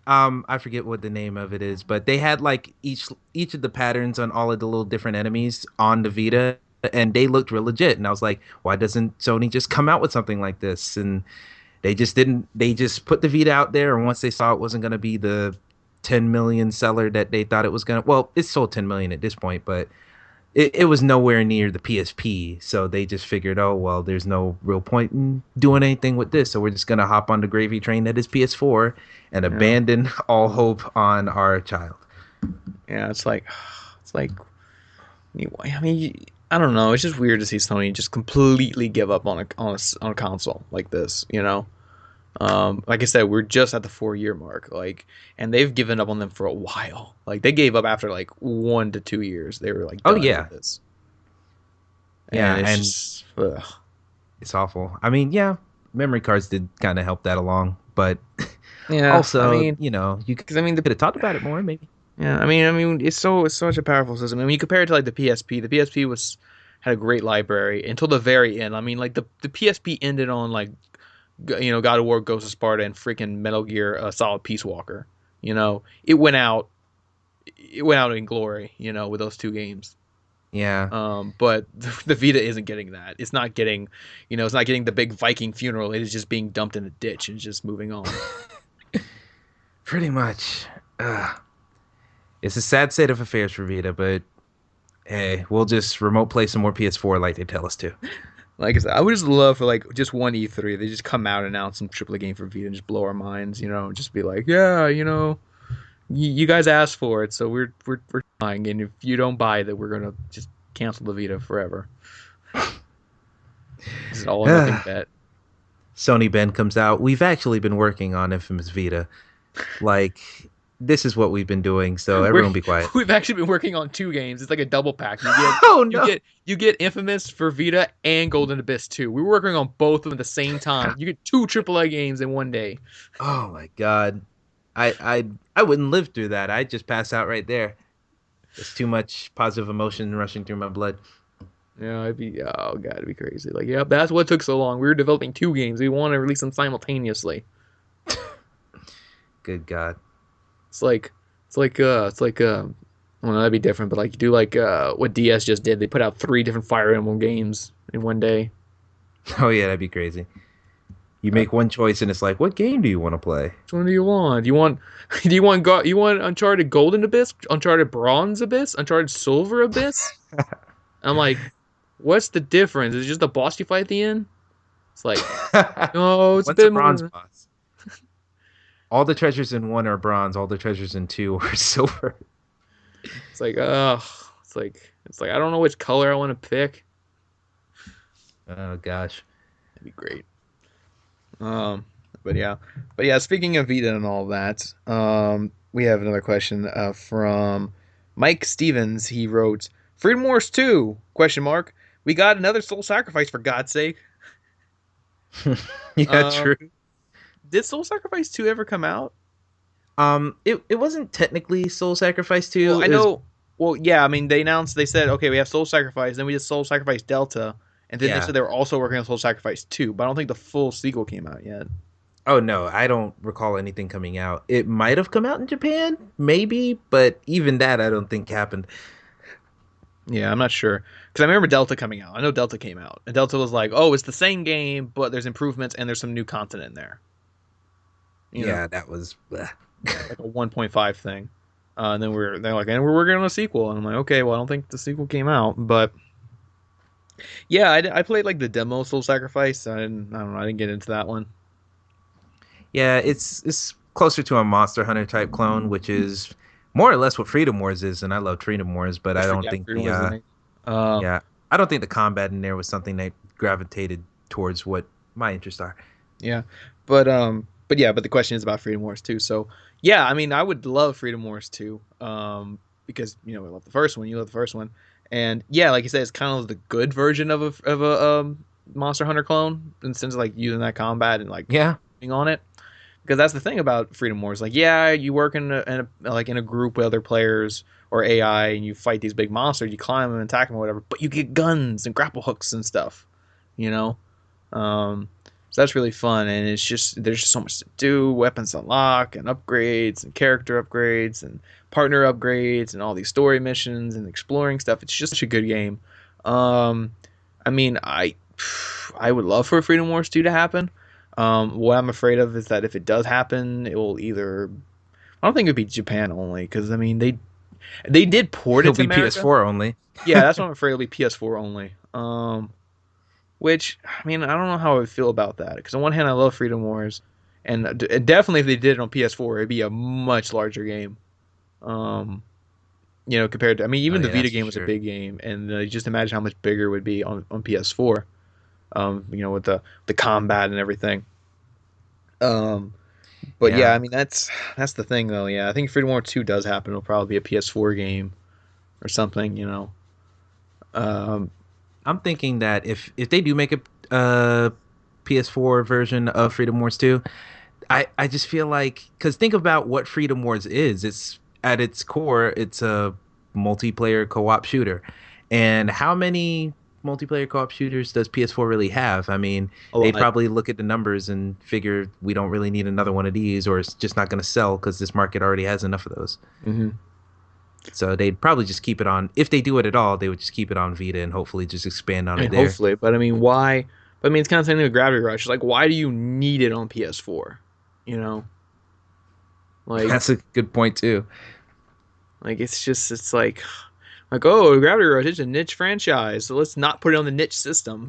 I forget what the name of it is, but they had like each of the patterns on all of the little different enemies on the Vita, and they looked real legit. And I was like, why doesn't Sony just come out with something like this? And they just didn't. They just put the Vita out there, and once they saw it wasn't going to be the 10 million seller that they thought it was going to, well, it sold 10 million at this point, but it was nowhere near the PSP. So they just figured, oh well, there's no real point in doing anything with this. So we're just gonna hop on the gravy train that is PS4 and Yeah, abandon all hope on our child. yeah. It's like I mean, I don't know. It's just weird to see Sony just completely give up on a console like this. Like I said, we're just at the 4 year mark, like, and they've given up on them for a while. Like they gave up after like 1 to 2 years. They were like Oh done yeah, with this, and yeah, it's and just ugh. it's awful. I mean, yeah, memory cards did kind of help that along, but Yeah. I also, mean, you could because I mean the have talked about it more, maybe. yeah, I mean it's such a powerful system. I mean, you compare it to like the PSP. The PSP was had a great library until the very end. I mean, like the PSP ended on like God of War, Ghost of Sparta, and freaking Metal Gear Solid Peace Walker. It went out. It went out in glory. With those two games. Yeah, But the Vita isn't getting that. It's not getting, it's not getting the big Viking funeral. It is just being dumped in a ditch and just moving on. pretty much. Ugh. It's a sad state of affairs for Vita, but hey, we'll just remote play some more PS4 like they tell us to. Like I said, I would just love for like just one E3. They just come out and announce some AAA game for Vita and just blow our minds. Just be like, yeah, you guys asked for it, so we're trying. And if you don't buy that, we're gonna just cancel the Vita forever. This is all or nothing bet. Sony Ben comes out. We've actually been working on Infamous Vita. Like, this is what we've been doing, so We're everyone be quiet. we've actually been working on two games. It's like a double pack. You get Oh you no. get you get Infamous for Vita and Golden Abyss 2. We were working on both of them at the same time. You get two AAA games in one day. Oh my god. I wouldn't live through that. I'd just pass out right there. It's too much positive emotion rushing through my blood. It'd be oh god, it'd be crazy. Like, yeah, that's what took so long. We were developing two games. We want to release them simultaneously. Good god. It's like well, that'd be different, but like you do like what DS just did. They put out three different Fire Emblem games in one day. Oh yeah, that'd be crazy. You Uh, make one choice and it's like, what game do you want to play? Which one do you want? You want Uncharted Golden Abyss, Uncharted Bronze Abyss, Uncharted Silver Abyss? I'm like, what's the difference? Is it just a boss you fight at the end? It's like, no, it's a What's a bit bronze more. boss? All the treasures in one are bronze. All the treasures in two are silver. It's like, ugh. It's like I don't know which color I want to pick. Oh gosh. That'd be great. Um, but yeah, but yeah. Speaking of Vita and all that, we have another question from Mike Stevens. He wrote, "Freedom Wars 2? Question mark. We got another soul sacrifice for God's sake." Yeah, Um, true. did Soul Sacrifice 2 ever come out? It wasn't technically Soul Sacrifice Well, 2. I It was know. Well, yeah. I mean, they said, okay, we have Soul Sacrifice, then we did Soul Sacrifice Delta, and then they yeah. said they were also working on Soul Sacrifice 2, but I don't think the full sequel came out yet. Oh no, I don't recall anything coming out. It might have come out in Japan, maybe, but even that I don't think happened. Yeah, I'm not sure because I remember Delta coming out. I know Delta came out, and Delta was like, "Oh, it's the same game, but there's improvements and there's some new content in there." You know, Yeah, that was bleh. like a 1.5 thing. And then they're like, "And we're working on a sequel." And I'm like, "Okay, well, I don't think the sequel came out, but yeah, I played like the demo Soul Sacrifice. I don't know, I didn't get into that one. Yeah, it's closer to a Monster Hunter type clone, which is more or less what Freedom Wars is, and I love Freedom Wars, but I I don't forget think Freedom was the name. Uh, yeah, I don't think the combat in there was something that gravitated towards what my interests are. yeah, but yeah, but the question is about Freedom Wars 2. So yeah, I mean, I would love Freedom Wars 2, because we love the first one, you love the first one, and yeah, like you said, it's kind of the good version of a Monster Hunter clone in the sense of like using that combat and like Yeah, being on it. Because that's the thing about Freedom Wars. Like, yeah, you work in a group with other players or AI, and you fight these big monsters. You climb them and attack them or whatever. But you get guns and grapple hooks and stuff. You know. Um, So that's really fun, and it's just there's just so much to do, weapons unlock and upgrades and character upgrades and partner upgrades and all these story missions and exploring stuff. It's just such a good game. Um, I mean, I would love for Freedom Wars 2 to happen. What I'm afraid of is that if it does happen, it will either I don't think it would be Japan only because I mean they did port It'll it to be America. PS4 only. Yeah, that's what I'm afraid it'll be PS4 only. Which I mean, I don't know how I would feel about that because on one hand, I love Freedom Wars, and definitely if they did it on PS4, it'd be a much larger game. Um, compared to I mean, Oh even the yeah, Vita that's for game was a sure. big game, and just imagine how much bigger it would be on PS4. With the combat and everything. Um, but yeah, Yeah. I mean that's the thing though. Yeah, I think Freedom Wars 2 does happen. It'll probably be a PS4 game or something. Um, I'm thinking that if they do make a PS4 version of Freedom Wars 2, I just feel like because think about what Freedom Wars is. It's at its core, it's a multiplayer co-op shooter, and how many multiplayer co-op shooters does PS4 really have? I mean, a they'd lot. probably look at the numbers and figure we don't really need another one of these, or it's just not going to sell because this market already has enough of those. Hmm. So they'd probably just keep it on. If they do it at all, they would just keep it on Vita and hopefully just expand on I it mean, there. hopefully, but I mean, why? But I mean, it's kind of the same thing with Gravity Rush. Like, why do you need it on PS4? You know, like, That's a good point too. it's just, oh, Gravity Rush is a niche franchise, so let's not put it on the niche system.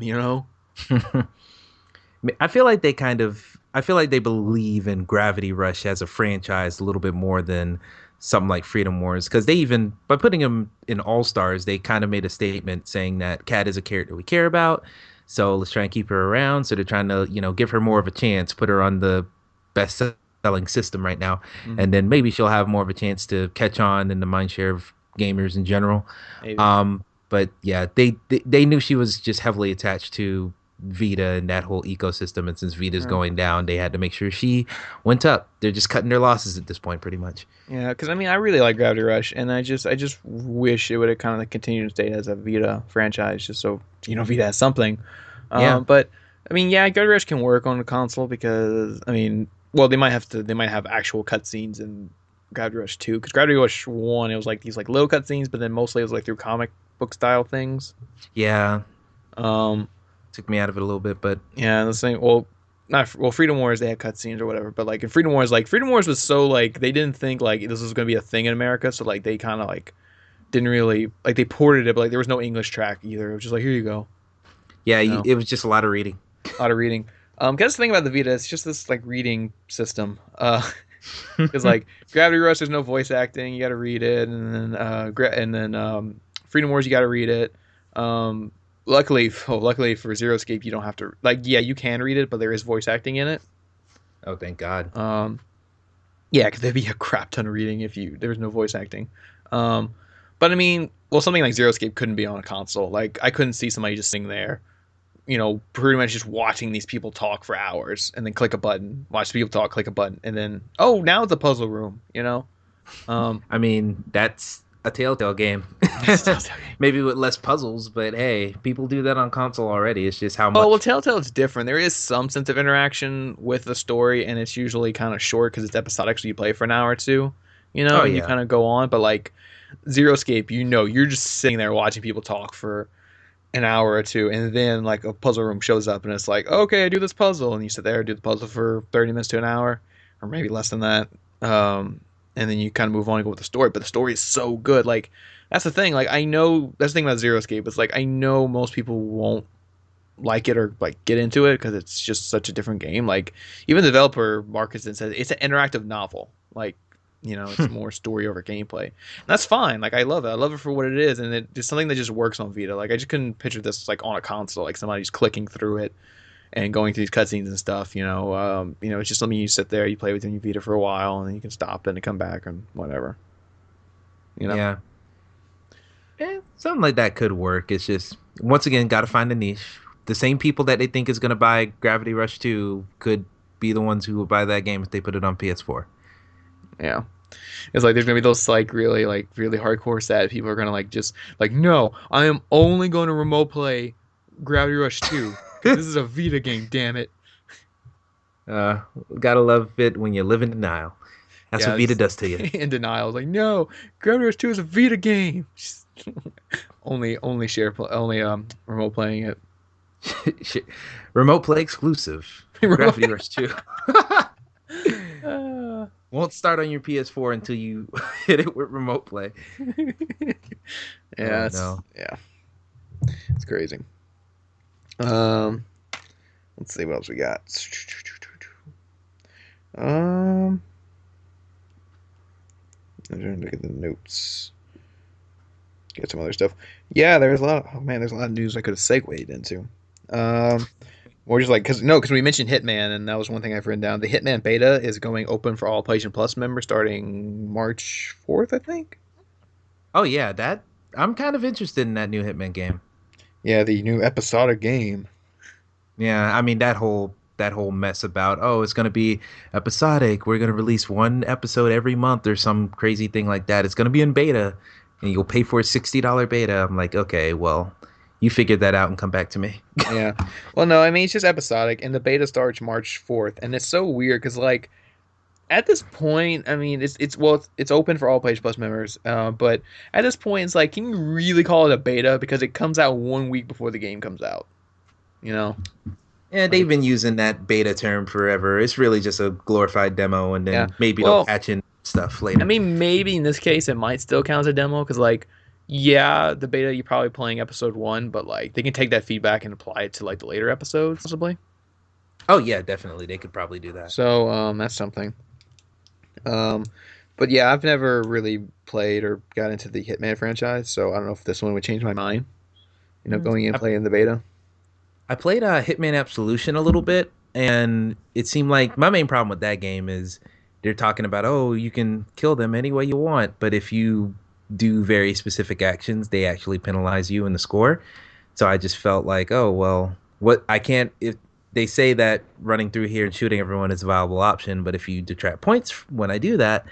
I feel like they kind of I feel like they believe in Gravity Rush as a franchise a little bit more than something like Freedom Wars because they even by putting them in All Stars they kind of made a statement saying that Kat is a character we care about, so let's try and keep her around. So they're trying to give her more of a chance, put her on the best selling system right now, Hmm. and then maybe she'll have more of a chance to catch on in the mind share of gamers in general. Maybe. But yeah, they knew she was just heavily attached to Vita and that whole ecosystem. And since Vita's Yeah. going down, they had to make sure she went up. They're just cutting their losses at this point, pretty much. Yeah, because I mean, I really like Gravity Rush, and I just wish it would have kind of continued to stay as a Vita franchise, just so Vita has something. Yeah, But I mean, yeah, Gravity Rush can work on a console because I mean, well, they might have actual cutscenes in Gravity Rush 2, because Gravity Rush 1 it was like these like little cutscenes, but then mostly it was like through comic book style things. yeah, Um, took me out of it a little bit, but yeah, the same. Well, not well. Freedom Wars they had cutscenes or whatever, but like in Freedom Wars, like Freedom Wars was so like they didn't think like this was gonna be a thing in America, so like they kind of like didn't really like they ported it, but like there was no English track either. It was just like here you go, yeah, you know, it was just a lot of reading. a lot of reading. Cause the thing about the Vita, it's just this like reading system. Because like Gravity Rush, there's no voice acting. You got to read it, and then Freedom Wars, you got to read it. Um, luckily for Zero Escape, you don't have to like. Yeah, you can read it, but there is voice acting in it. Oh, thank God. Um, yeah, because there'd be a crap ton of reading if you there was no voice acting. Um, but I mean, well, something like Zero Escape couldn't be on a console. Like I couldn't see somebody just sitting there, pretty much just watching these people talk for hours and then click a button, watch people talk, click a button, and then oh, now it's a puzzle room. Um, I mean, that's a Telltale game. that's Telltale game. Maybe with less puzzles, but hey, people do that on console already. It's just how Oh well, much. Telltale is different. There is some sense of interaction with the story, and it's usually kind of short because it's episodic, so you play for an hour or two, Oh and you yeah, kind of go on. But like Zero Escape, you're just sitting there watching people talk for an hour or two, and then like a puzzle room shows up, and it's like, okay, I do this puzzle, and you sit there, do the puzzle for 30 minutes to an hour, or maybe less than that, and then you kind of move on and go with the story. But the story is so good. Like that's the thing. Like I know that's the thing about Zero Escape. It's like I know most people won't like it or like get into it because it's just such a different game. Like even the developer markets it and says it's an interactive novel. Like it's more story over gameplay. And that's fine. Like I love it. I love it for what it is, and it's something that just works on Vita. Like I just couldn't picture this like on a console, like somebody's clicking through it and going through these cutscenes and stuff. It's just something you sit there, you play with your Vita for a while, and then you can stop and come back and whatever. You know. yeah. Something like that could work. It's just once again got to find a niche. The same people that they think is going to buy Gravity Rush 2 could be the ones who will buy that game if they put it on PS4. Yeah. It's like there's gonna be those like really hardcore sad people are gonna like just like no, I am only going to remote play Gravity Rush 2 because this is a Vita game, damn it. Uh, gotta love it when you live in denial. That's what Yeah, Vita it's does to you. in denial. It's like, no, Ground Rush 2 is a Vita game. Only share only remote playing it. Shit. Remote play exclusive. Remote. Gravity Rush 2. Uh, Won't start on your PS4 until you hit it with remote play. yeah, Oh it's no. yeah, it's crazy. Um, let's see what else we got. Um, I'm trying to look at the notes. Get some other stuff. Yeah, there's a lot. Oh man, there's a lot of news I could have segued into. Um, More just like because we mentioned Hitman, and that was one thing I've written down. The Hitman Beta is going open for all PlayStation Plus members starting March 4th, I think. Oh yeah, that I'm kind of interested in that new Hitman game. Yeah, the new episodic game. Yeah, I mean that whole mess about it's gonna be episodic. We're gonna release one episode every month or some crazy thing like that. It's gonna be in beta, and you'll pay for a $60 beta. I'm like, okay, well, you figured that out and come back to me. Yeah. Well, no, I mean it's just episodic, and the beta starts March 4th, and it's so weird because like at this point, I mean it's open for all PlayStation Plus members, but at this point it's like, can you really call it a beta because it comes out 1 week before the game comes out? You know, Yeah, they've like been using that beta term forever. It's really just a glorified demo, and yeah. then maybe they'll Well, patch in stuff I later. mean, maybe in this case it might still count as a demo because, like, yeah, the beta you're probably playing episode one, but like they can take that feedback and apply it to like the later episodes, possibly. Oh yeah, definitely. They could probably do that. So, that's something. Um, but yeah, I've never really played or got into the Hitman franchise, so I don't know if this one would change my mind. Mm. Going in and I, playing the beta. I played Hitman Absolution a little bit, and it seemed like my main problem with that game is they're talking about, oh, you can kill them any way you want, but if you do very specific actions, they actually penalize you in the score. So I just felt like, oh, well, what I can't, if they say that running through here and shooting everyone is a viable option, but if you detract points when I do that,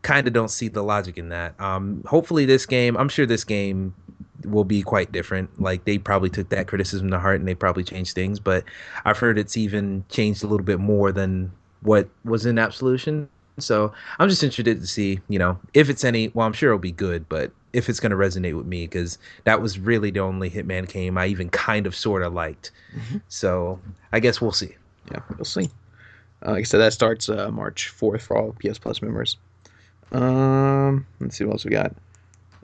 kind of don't see the logic in that. Hopefully, I'm sure this game will be quite different. Like they probably took that criticism to heart and they probably changed things. But I've heard it's even changed a little bit more than what was in Absolution. So I'm just interested to see, if it's any. Well, I'm sure it'll be good, but if it's going to resonate with me, because that was really the only Hitman game I even kind of sort of liked. Hmm. So I guess we'll see. Yeah, we'll see. Like I said, that starts March 4th for all PS Plus members. Let's see what else we got.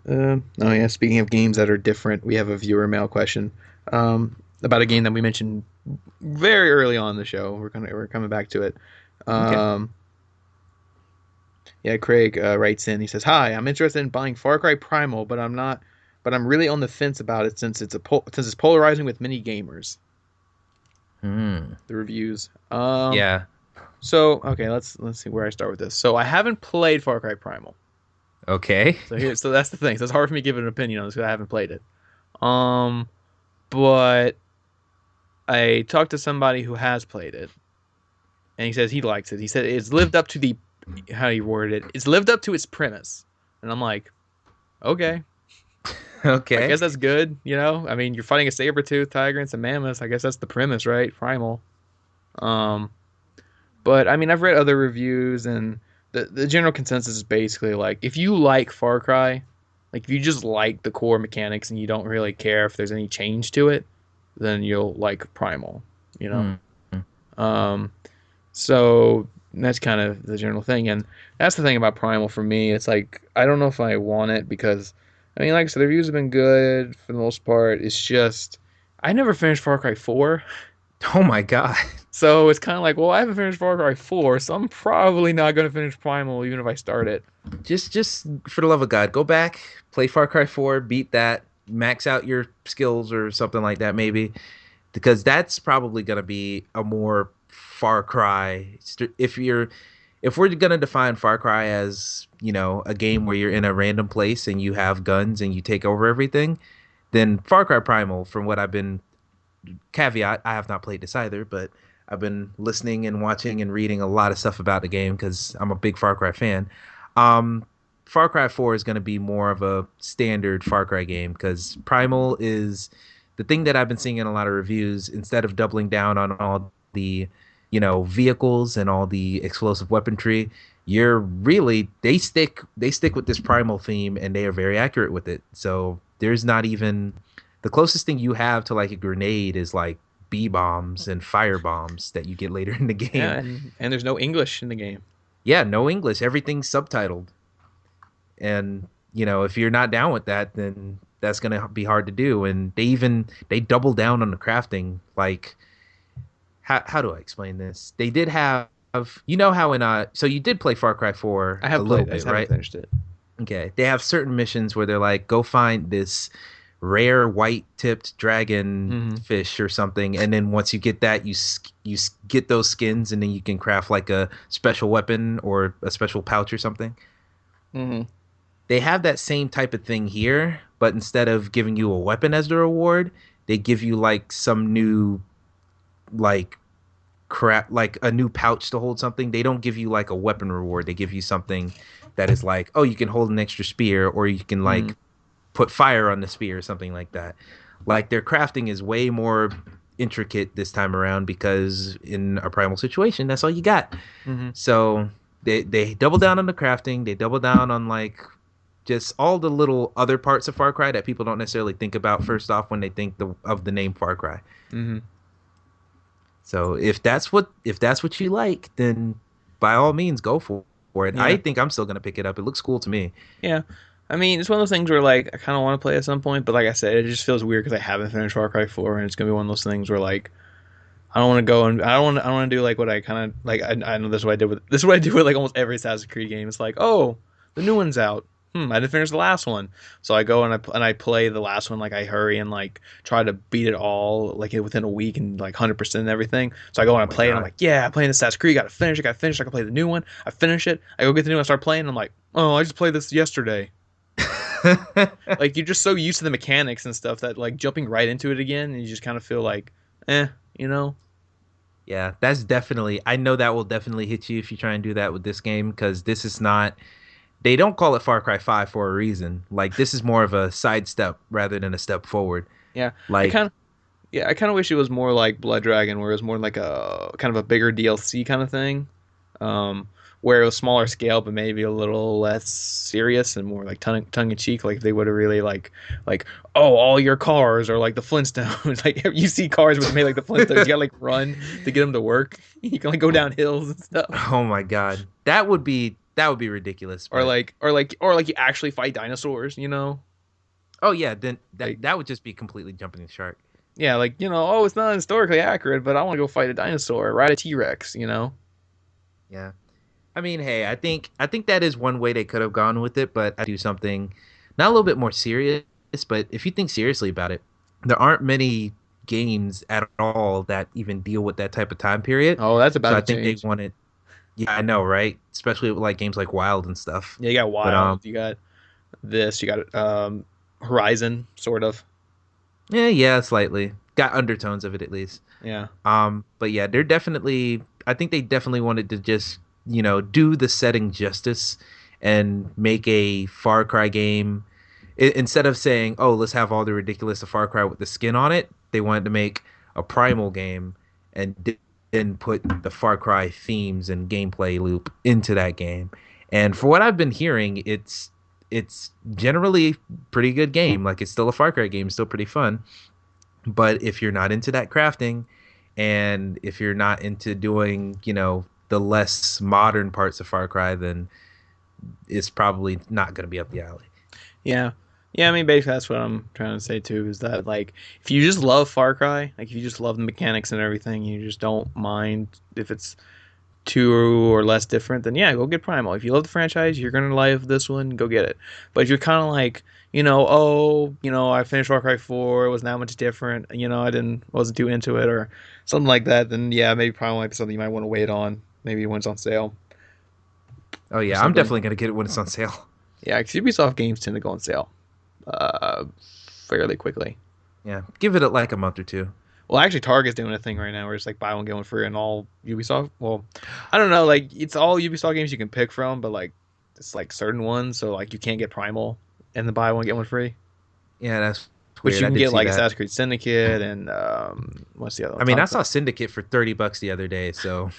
Oh yeah, speaking of games that are different, we have a viewer mail question about a game that we mentioned very early on in the show. We're coming back to it. Okay. Um, yeah, Craig writes in. He says, "Hi, I'm interested in buying Far Cry Primal, but I'm not. But I'm really on the fence about it since since it's polarizing with many gamers. Hmm. The reviews. Yeah. So okay, let's see where I start with this. So I haven't played Far Cry Primal. Okay. So that's the thing. So it's hard for me to give an opinion on this because I haven't played it. Um, but I talked to somebody who has played it, and he says he likes it. He said it's lived up to the how you worded it. It's lived up to its premise, and I'm like, okay, I Okay. guess that's good. I mean, you're fighting a saber-tooth tiger and some mammoths. I guess that's the premise, right? Primal. Um, but I mean, I've read other reviews, and the general consensus is basically like, if you like Far Cry, like if you just like the core mechanics and you don't really care if there's any change to it, then you'll like Primal. You know. Hmm. Um, So that's kind of the general thing, and that's the thing about Primal for me. It's like I don't know if I want it because, I mean, like I said, the reviews have been good for the most part. It's just I never finished Far Cry 4, Oh my God. so it's kind of like, well, I haven't finished Far Cry 4, so I'm probably not going to finish Primal even if I start it. Just for the love of God, go back, play Far Cry 4, beat that, max out your skills or something like that, maybe, because that's probably gonna be a more Far Cry. If we're gonna define Far Cry as a game where you're in a random place and you have guns and you take over everything, then Far Cry Primal, from what I've been caveat, I have not played this either, but I've been listening and watching and reading a lot of stuff about the game because I'm a big Far Cry fan. Um, Far Cry 4 is going to be more of a standard Far Cry game because Primal is the thing that I've been seeing in a lot of reviews. Instead of doubling down on all the, vehicles and all the explosive weaponry, they stick with this primal theme and they are very accurate with it. So there's not even the closest thing you have to like a grenade is like bee bombs and fire bombs that you get later in the Yeah, game. and there's no English in the game. Yeah, no English, everything's subtitled. And if you're not down with that, then that's going to be hard to do. And they double down on the crafting. Like, how do I explain this? They did have, how in so you did play Far Cry 4 I a have little played, I just bit, haven't right? finished it. Okay. They have certain missions where they're like, go find this rare white tipped dragon Hmm. fish or something, and then once you get that, get those skins, and then you can craft like a special weapon or a special pouch or something. Hmm. They have that same type of thing here, but instead of giving you a weapon as the reward, they give you like some new like crap, like a new pouch to hold something. They don't give you like a weapon reward. They give you something that is like, oh, you can hold an extra spear, or you can Hmm. like put fire on the spear or something like that. Like their crafting is way more intricate this time around because in a primal situation, that's all you got. Hmm. So they double down on the crafting. They double down on like just all the little other parts of Far Cry that people don't necessarily think about first off when they think of the name Far Cry. Hmm. So if that's what you like, then by all means go for it. I Yeah. think I'm still gonna pick it up. It looks cool to me. Yeah. I mean, it's one of those things where like I kind of want to play at some point, but like I said, it just feels weird because I haven't finished Far Cry 4, and it's gonna be one of those things where like I don't want to go and I don't want to do like what I kind of like. I know this is what I do with like almost every Assassin's Creed game. It's like, oh, the new one's out. I didn't finish the last one, so I go and I play the last one. Like I hurry and like try to beat it all like within a week and like 100% and everything. So I go and Oh I my play it. And I'm god. like, yeah, I'm playing Assassin's Creed. Got to finish it. Got to finish. I can play the new one. I finish it. I go get the new one. I start playing. And I'm like, oh, I just played this yesterday. Like you're just so used to the mechanics and stuff that like jumping right into it again, and you just kind of feel like, eh, you know. Yeah, that's definitely. I know that will definitely hit you if you try and do that with this game because this is not. They don't call it Far Cry 5 for a reason. Like this is more of a sidestep rather than a step forward. Yeah, I Like kind of yeah, I kind of wish it was more like Blood Dragon, where it was more like a kind of a bigger DLC kind of thing, um, where it was smaller scale, but maybe a little less serious and more like tongue in cheek. Like if they would have really like oh, all your cars are like the Flintstones. Like you see cars with made like the Flintstones, you gotta like run to get them to work. You can like go down hills and stuff, oh my god. That would be ridiculous, or but like you actually fight dinosaurs. You know, oh yeah, then that like that would just be completely jumping the shark. yeah, like oh, it's not historically accurate, but I want to go fight a dinosaur, ride a T Rex. You know. Yeah. I mean, hey, I think that is one way they could have gone with it, but I do something not a little bit more serious, but if you think seriously about it, there aren't many games at all that even deal with that type of time period. Oh, that's about So I to think they change. wanted, yeah, I know, right? Especially with like games like Wild and stuff. Yeah, you got But Wild, you got this, you got Horizon, sort of. yeah, slightly got undertones of it at least. Yeah. But yeah, I think they definitely wanted to just, do the setting justice and make a Far Cry game. Instead of saying, oh, let's have all the ridiculous of Far Cry with the skin on it, they wanted to make a Primal game and then put the Far Cry themes and gameplay loop into that game. And for what I've been hearing, it's generally pretty good game. Like it's still a Far Cry game, still pretty fun. But if you're not into that crafting and if you're not into doing, the less modern parts of Far Cry, then it's probably not going to be up the alley. Yeah. Yeah, I mean basically that's what I'm trying to say too, is that like if you just love Far Cry, like if you just love the mechanics and everything, you just don't mind if it's two or less different, then yeah, go get Primal. If you love the franchise, you're gonna love this one, go get it. But if you're kind of like, oh, I finished Far Cry 4, it wasn't that much different, wasn't too into it or something like that, then yeah, maybe Primal might be something you might want to wait on. Maybe when it's on sale Oh or yeah, I'm something. definitely going to get it when it's on sale. Yeah, because Ubisoft games tend to go on sale uh, fairly quickly. Yeah, give it like a month or two. Well, actually, Target's doing a thing right now where it's like buy one get one free on all Ubisoft. Well, I don't know, like it's all Ubisoft games you can pick from, but like it's like certain ones, so like you can't get Primal and the buy one get one free. Yeah, that's that's Which weird. you I can did get see like that. Assassin's Creed Syndicate and what's the other one? I mean, Tom I saw Clancy. Syndicate for $30 the other day, so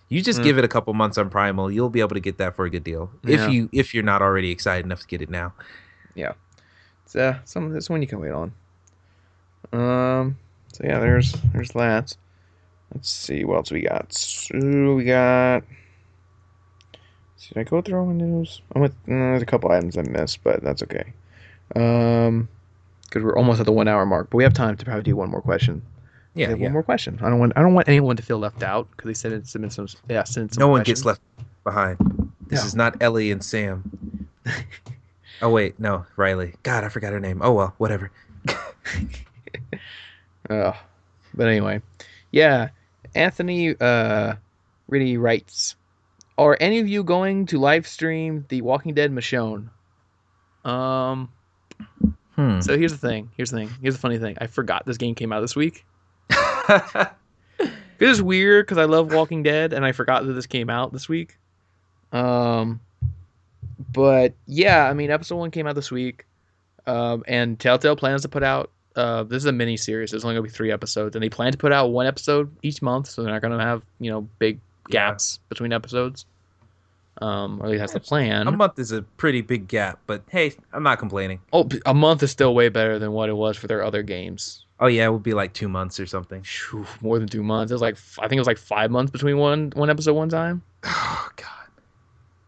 you just Mm, give it a couple months on Primal, you'll be able to get that for a good deal. yeah, If you're not already excited enough to get it now. yeah. It's, some of this one you can wait on. Um, so yeah, there's that. Let's see what else we got. So we got. Did I go through all the news? There's a couple items I missed, but that's okay. Because we're almost at the 1 hour mark, but we have time to probably do one more question. Because I Yeah, have one yeah. more question. I don't want anyone to feel left out because they said it's submit some send some No one gets questions. left behind. This is No. not Ellie and Sam. Oh wait, no, Riley. God, I forgot her name. Oh well, whatever. uh, but anyway, yeah. Anthony really writes. Are any of you going to live stream The Walking Dead Michonne? Um. Hmm. So here's the thing. Here's the funny thing. I forgot this game came out this week. It is weird because I love Walking Dead and I forgot that this came out this week. Um. But yeah, I mean, episode one came out this week. And Telltale plans to put out. This is a mini series. There's only gonna be 3 episodes, and they plan to put out one episode each month, so they're not gonna have big Yeah. gaps between episodes. Or at least that's the A plan. month is a pretty big gap, but hey, I'm not complaining. Oh, a month is still way better than what it was for their other games. Oh yeah, it would be like 2 months or something. Phew, more than 2 months. It was like I think it was like 5 months between one episode one time, Oh god.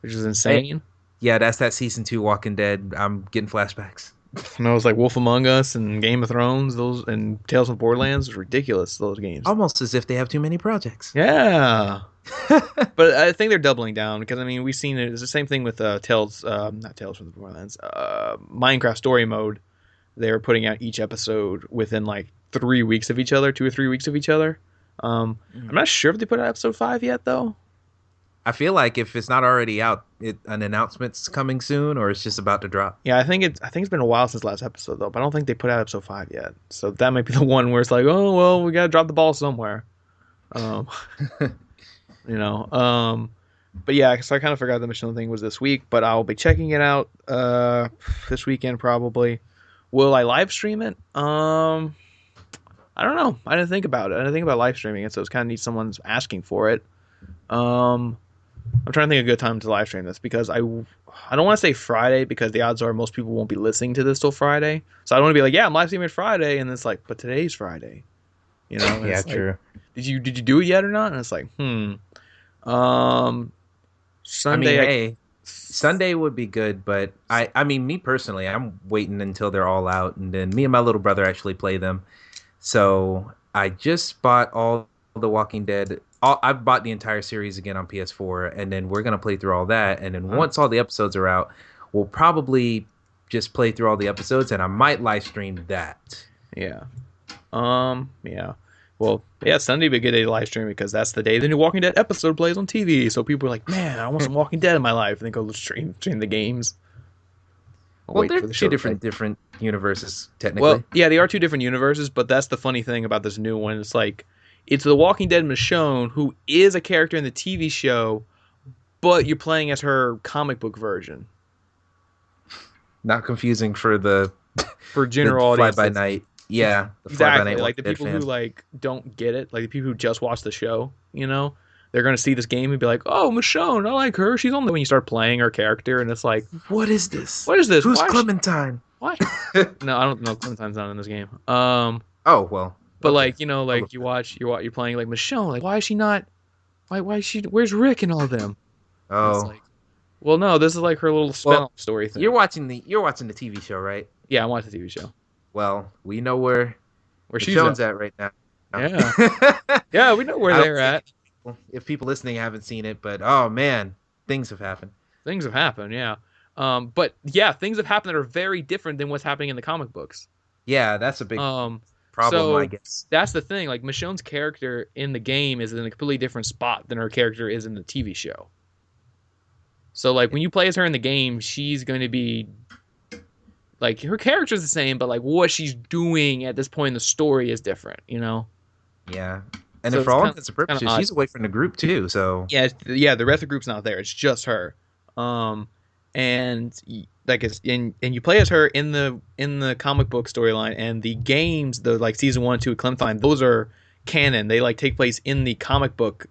which is Hey, insane. yeah, that's that season 2 Walking Dead. I'm getting flashbacks. And it was like Wolf Among Us and Game of Thrones, those and Tales from Borderlands. It's ridiculous those games. Almost as if they have too many projects. Yeah, but I think they're doubling down because I mean we've seen it. It's the same thing with Tales, not Tales from the Borderlands, Minecraft Story Mode. They're putting out each episode within like 3 weeks of each other, 2 or 3 weeks of each other. I'm not sure if they put out episode five yet though. I feel like if it's not already out, an announcement's coming soon, or it's just about to drop. Yeah, I think it's been a while since last episode though, but I don't think they put out episode five yet. So that might be the one where it's like, oh well, we gotta drop the ball somewhere. Um, you know. But yeah, so I kind of forgot the Michelin thing was this week, but I'll be checking it out this weekend probably. Will I live stream it? I don't know. I didn't think about it. I didn't think about live streaming it, so it's kind of neat someone's asking for it. Um, I'm trying to think of a good time to live stream this because I don't want to say Friday because the odds are most people won't be listening to this till Friday. So I don't want to be like, yeah, I'm live streaming Friday, and it's like, but today's Friday, And Yeah, it's like, true. did you do it yet or not? And it's like, Um, I mean, Sunday, hey, Sunday would be good, but I mean, me personally, I'm waiting until they're all out, and then me and my little brother actually play them. So I just bought all the Walking Dead. I've bought the entire series again on PS4, and then we're gonna play through all that. And then Wow. once all the episodes are out, we'll probably just play through all the episodes, and I might live stream that. Yeah. Yeah. Well, yeah, Sunday would be a good day to live stream because that's the day the new Walking Dead episode plays on TV. So people are like, man, I want some Walking Dead in my life, and they go stream the games. I'll Well, wait they're for the two show to play. different universes Well, technically. yeah, they are two different universes, but that's the funny thing about this new one. It's like it's the Walking Dead Michonne, who is a character in the TV show, but you're playing as her comic book version Not confusing for for the general Fly By audiences. Night. Yeah, the Fly By Exactly. Night Like Walking the Dead people who fans. like don't get it, like the people who just watch the show, they're gonna see this game and be like, "Oh, Michonne, I like her. She's on." When you start playing her character, and it's like, What is this? "What is this? Who's Why? Clementine? Why?" No, I don't know. Clementine's not in this game. Oh well, But okay. like like you're playing like Michonne. Like, why is she not? Why is she? Where's Rick and all of them? And it's Oh like, well, no, this is like her little well, spin-off story you're thing. watching the TV show, right? Yeah, I watched the TV show Well, we know where where she's at. Michonne's at right now. Yeah, I yeah, we know where don't they're think at. if people listening haven't seen it, but oh man, things have happened. Things have happened. Yeah. But yeah, things have happened that are very different than what's happening in the comic books. Yeah, that's a big Um, problem, I so guess. that's the thing. Like Michonne's character in the game is in a completely different spot than her character is in the TV show. So like when you play as her in the game, she's going to be like her character's the same, but like what she's doing at this point in the story is different. Yeah, and So then for it's all kind of intents and kind of purposes, odd. she's away from the group too. So Yeah, yeah. The rest of the group's not there. It's just her. Um, and like it's in, and you play as her in the comic book storyline, and the games, the like season 1 and 2 of Clementine, those are canon. They like take place in the comic book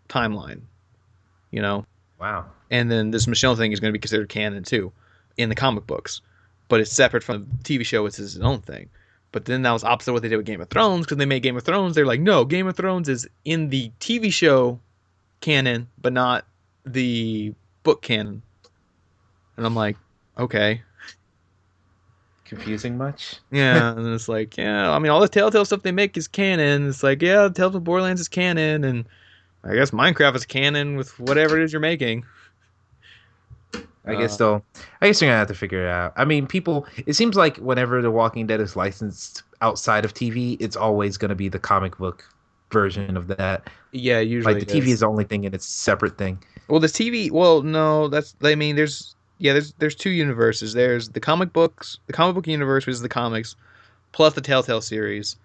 timeline, you know. Wow. And then this Michelle thing is going to be considered canon too, in the comic books, but it's separate from the TV show. It's its own thing. But then that was opposite of what they did with Game of Thrones, because they made Game of Thrones. They're like, no, Game of Thrones is in the TV show canon, but not the book canon. And I'm like, okay, Confusing much? yeah. And it's like, yeah, I mean, all the Telltale stuff they make is canon. It's like, yeah, Telltale Borderlands is canon, and I guess Minecraft is canon with whatever it is you're making. I guess Uh, they'll. I guess they're gonna have to figure it out. I mean, people. It seems like whenever The Walking Dead is licensed outside of TV, it's always gonna be the comic book version of that. yeah, Like usually the it TV is. is the only thing, and it's a separate thing. Well, the TV. Well, no, that's. I mean, there's two universes. There's the comic books, the comic book universe, which is the comics, plus the Telltale series.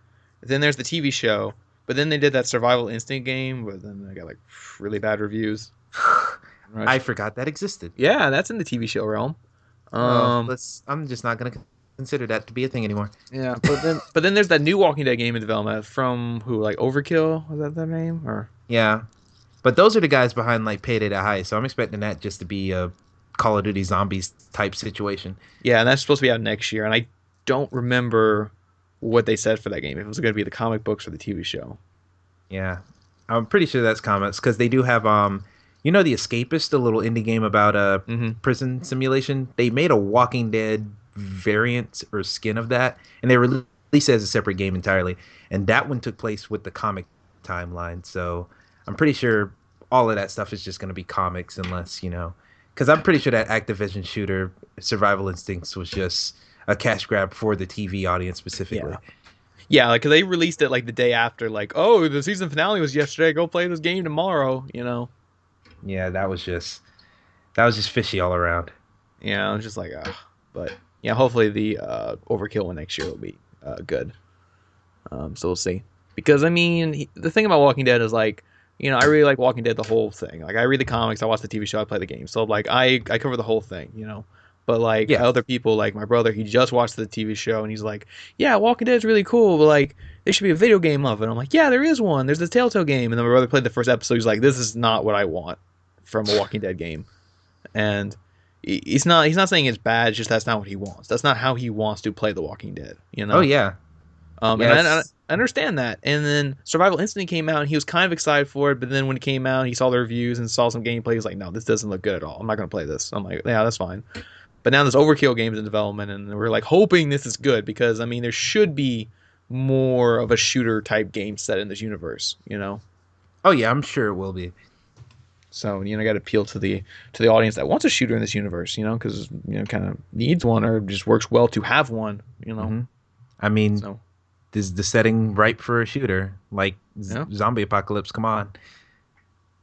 Then there's the TV show. But then they did that Survival Instinct game, but then they got like really bad reviews. I Right. forgot that existed. Yeah, that's in the TV show realm. Well, Um, let's. I'm just not gonna consider that to be a thing anymore. yeah, but then there's that new Walking Dead game in development from who, like Overkill, was that their name? Or Yeah, but those are the guys behind like Payday to High, so I'm expecting that just to be a Call of Duty Zombies type situation. yeah, and that's supposed to be out next year, and I don't remember what they said for that game. If it was going to be the comic books or the TV show. Yeah, I'm pretty sure that's comics because they do have The Escapist, a little indie game about a Hmm. prison simulation. They made a Walking Dead variant or skin of that, and they released it as a separate game entirely. And that one took place with the comic timeline, so I'm pretty sure all of that stuff is just going to be comics, unless because I'm pretty sure that Activision shooter Survival Instincts was just a cash grab for the TV audience specifically. Yeah, yeah, like 'cause they released it like the day after, like, oh, the season finale was yesterday. Go play this game tomorrow. You know. Yeah, that was just fishy all around. Yeah, I was just like, but yeah, hopefully the Overkill one next year will be good. So we'll see. Because I mean, the thing about Walking Dead is like, I really like Walking Dead the whole thing. Like I read the comics, I watch the TV show, I play the game. So like I cover the whole thing. But like Yeah. other people, like my brother, he just watched the TV show and he's like, yeah, Walking Dead is really cool, but like there should be a video game of it. I'm like, yeah, there is one. There's the Telltale game. And then my brother played the first episode. He's like, this is not what I want from a Walking Dead game. And he's not saying it's bad. It's just that's not what he wants. That's not how he wants to play The Walking Dead. You Oh know. yeah. And I Yes. understand that. And then Survival Instinct came out, and he was kind of excited for it. But then when it came out, he saw the reviews and saw some gameplay. He's like, "No, this doesn't look good at all. I'm not going to play this." I'm like, "Yeah, that's fine." But now there's Overkill games in development, and we're like hoping this is good because I mean there should be more of a shooter type game set in this universe. Oh yeah, I'm sure it will be. So got to appeal to the audience that wants a shooter in this universe. Because kind of needs one or just works well to have one. hmm I mean, So this is the setting ripe for a shooter, like yeah, zombie apocalypse. Come on,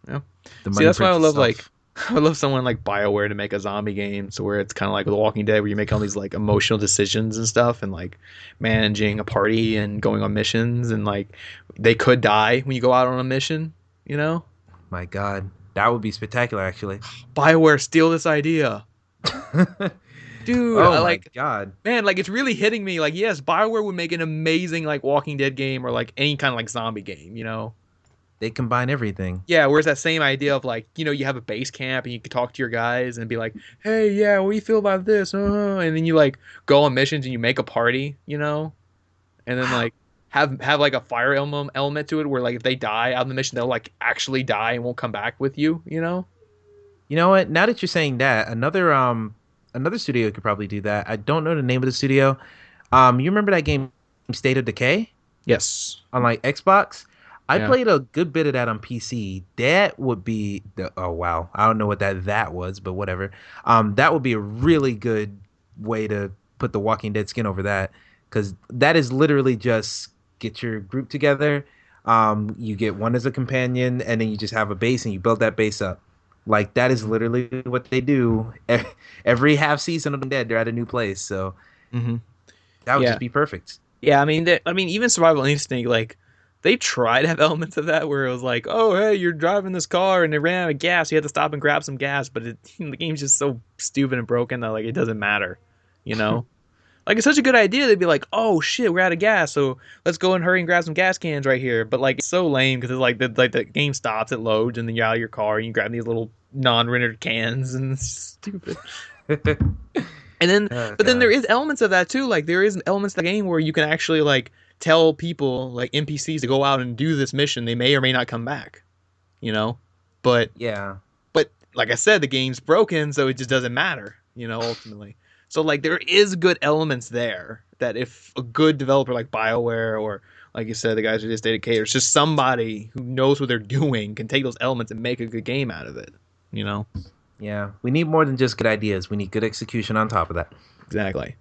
yeah. the See, money that's why I prints love like itself. I would love someone like BioWare to make a zombie game, so where it's kind of like The Walking Dead, where you make all these like emotional decisions and stuff, and like managing a party and going on missions, and like they could die when you go out on a mission. You know, My God, that would be spectacular, actually. BioWare steal this idea, dude. Oh I my like, God, man, like it's really hitting me. Like, yes, BioWare would make an amazing like Walking Dead game or like any kind of like zombie game. they combine everything. Yeah, where's that same idea of like, you have a base camp and you can talk to your guys and be like, hey, yeah, what do you feel about this? And then you like go on missions and you make a party, and then like have like a fire element to it where like if they die out on the mission, they'll like actually die and won't come back with you. You know what? Now that you're saying that, another studio could probably do that. I don't know the name of the studio. You remember that game State of Decay Yes. on like Xbox? I Yeah. played a good bit of that on PC. That would be the oh wow. I don't know what that was, but whatever. That would be a really good way to put the Walking Dead skin over that because that is literally just get your group together. You get one as a companion, and then you just have a base, and you build that base up. Like that is literally what they do every half season of the Dead. They're at a new place, so Hmm. that would Yeah. just be perfect. Yeah. I mean, even Survival Instinct, like. they try to have elements of that where it was like, oh hey, you're driving this car and it ran out of gas, you had to stop and grab some gas, but the game's just so stupid and broken that like it doesn't matter, you know. Like it's such a good idea. They'd be like, "Oh shit, we're out of gas, so let's go and hurry and grab some gas cans right here." But like, it's so lame because it's like the game stops, it loads, and then you're out of your car and you grab these little non-rendered cans, and it's stupid. And then, Oh but then there God. is elements of that too. Like there is elements of the game where you can actually like tell people like NPCs to go out and do this mission. They may or may not come back, you know. But Yeah. but like I said, the game's broken, so it just doesn't matter, you know, ultimately. So like there is good elements there that if a good developer like BioWare or like you said, the guys who just dedicated, it's just somebody who knows what they're doing can take those elements and make a good game out of it. You know? Yeah. We need more than just good ideas. We need good execution on top of that. Exactly.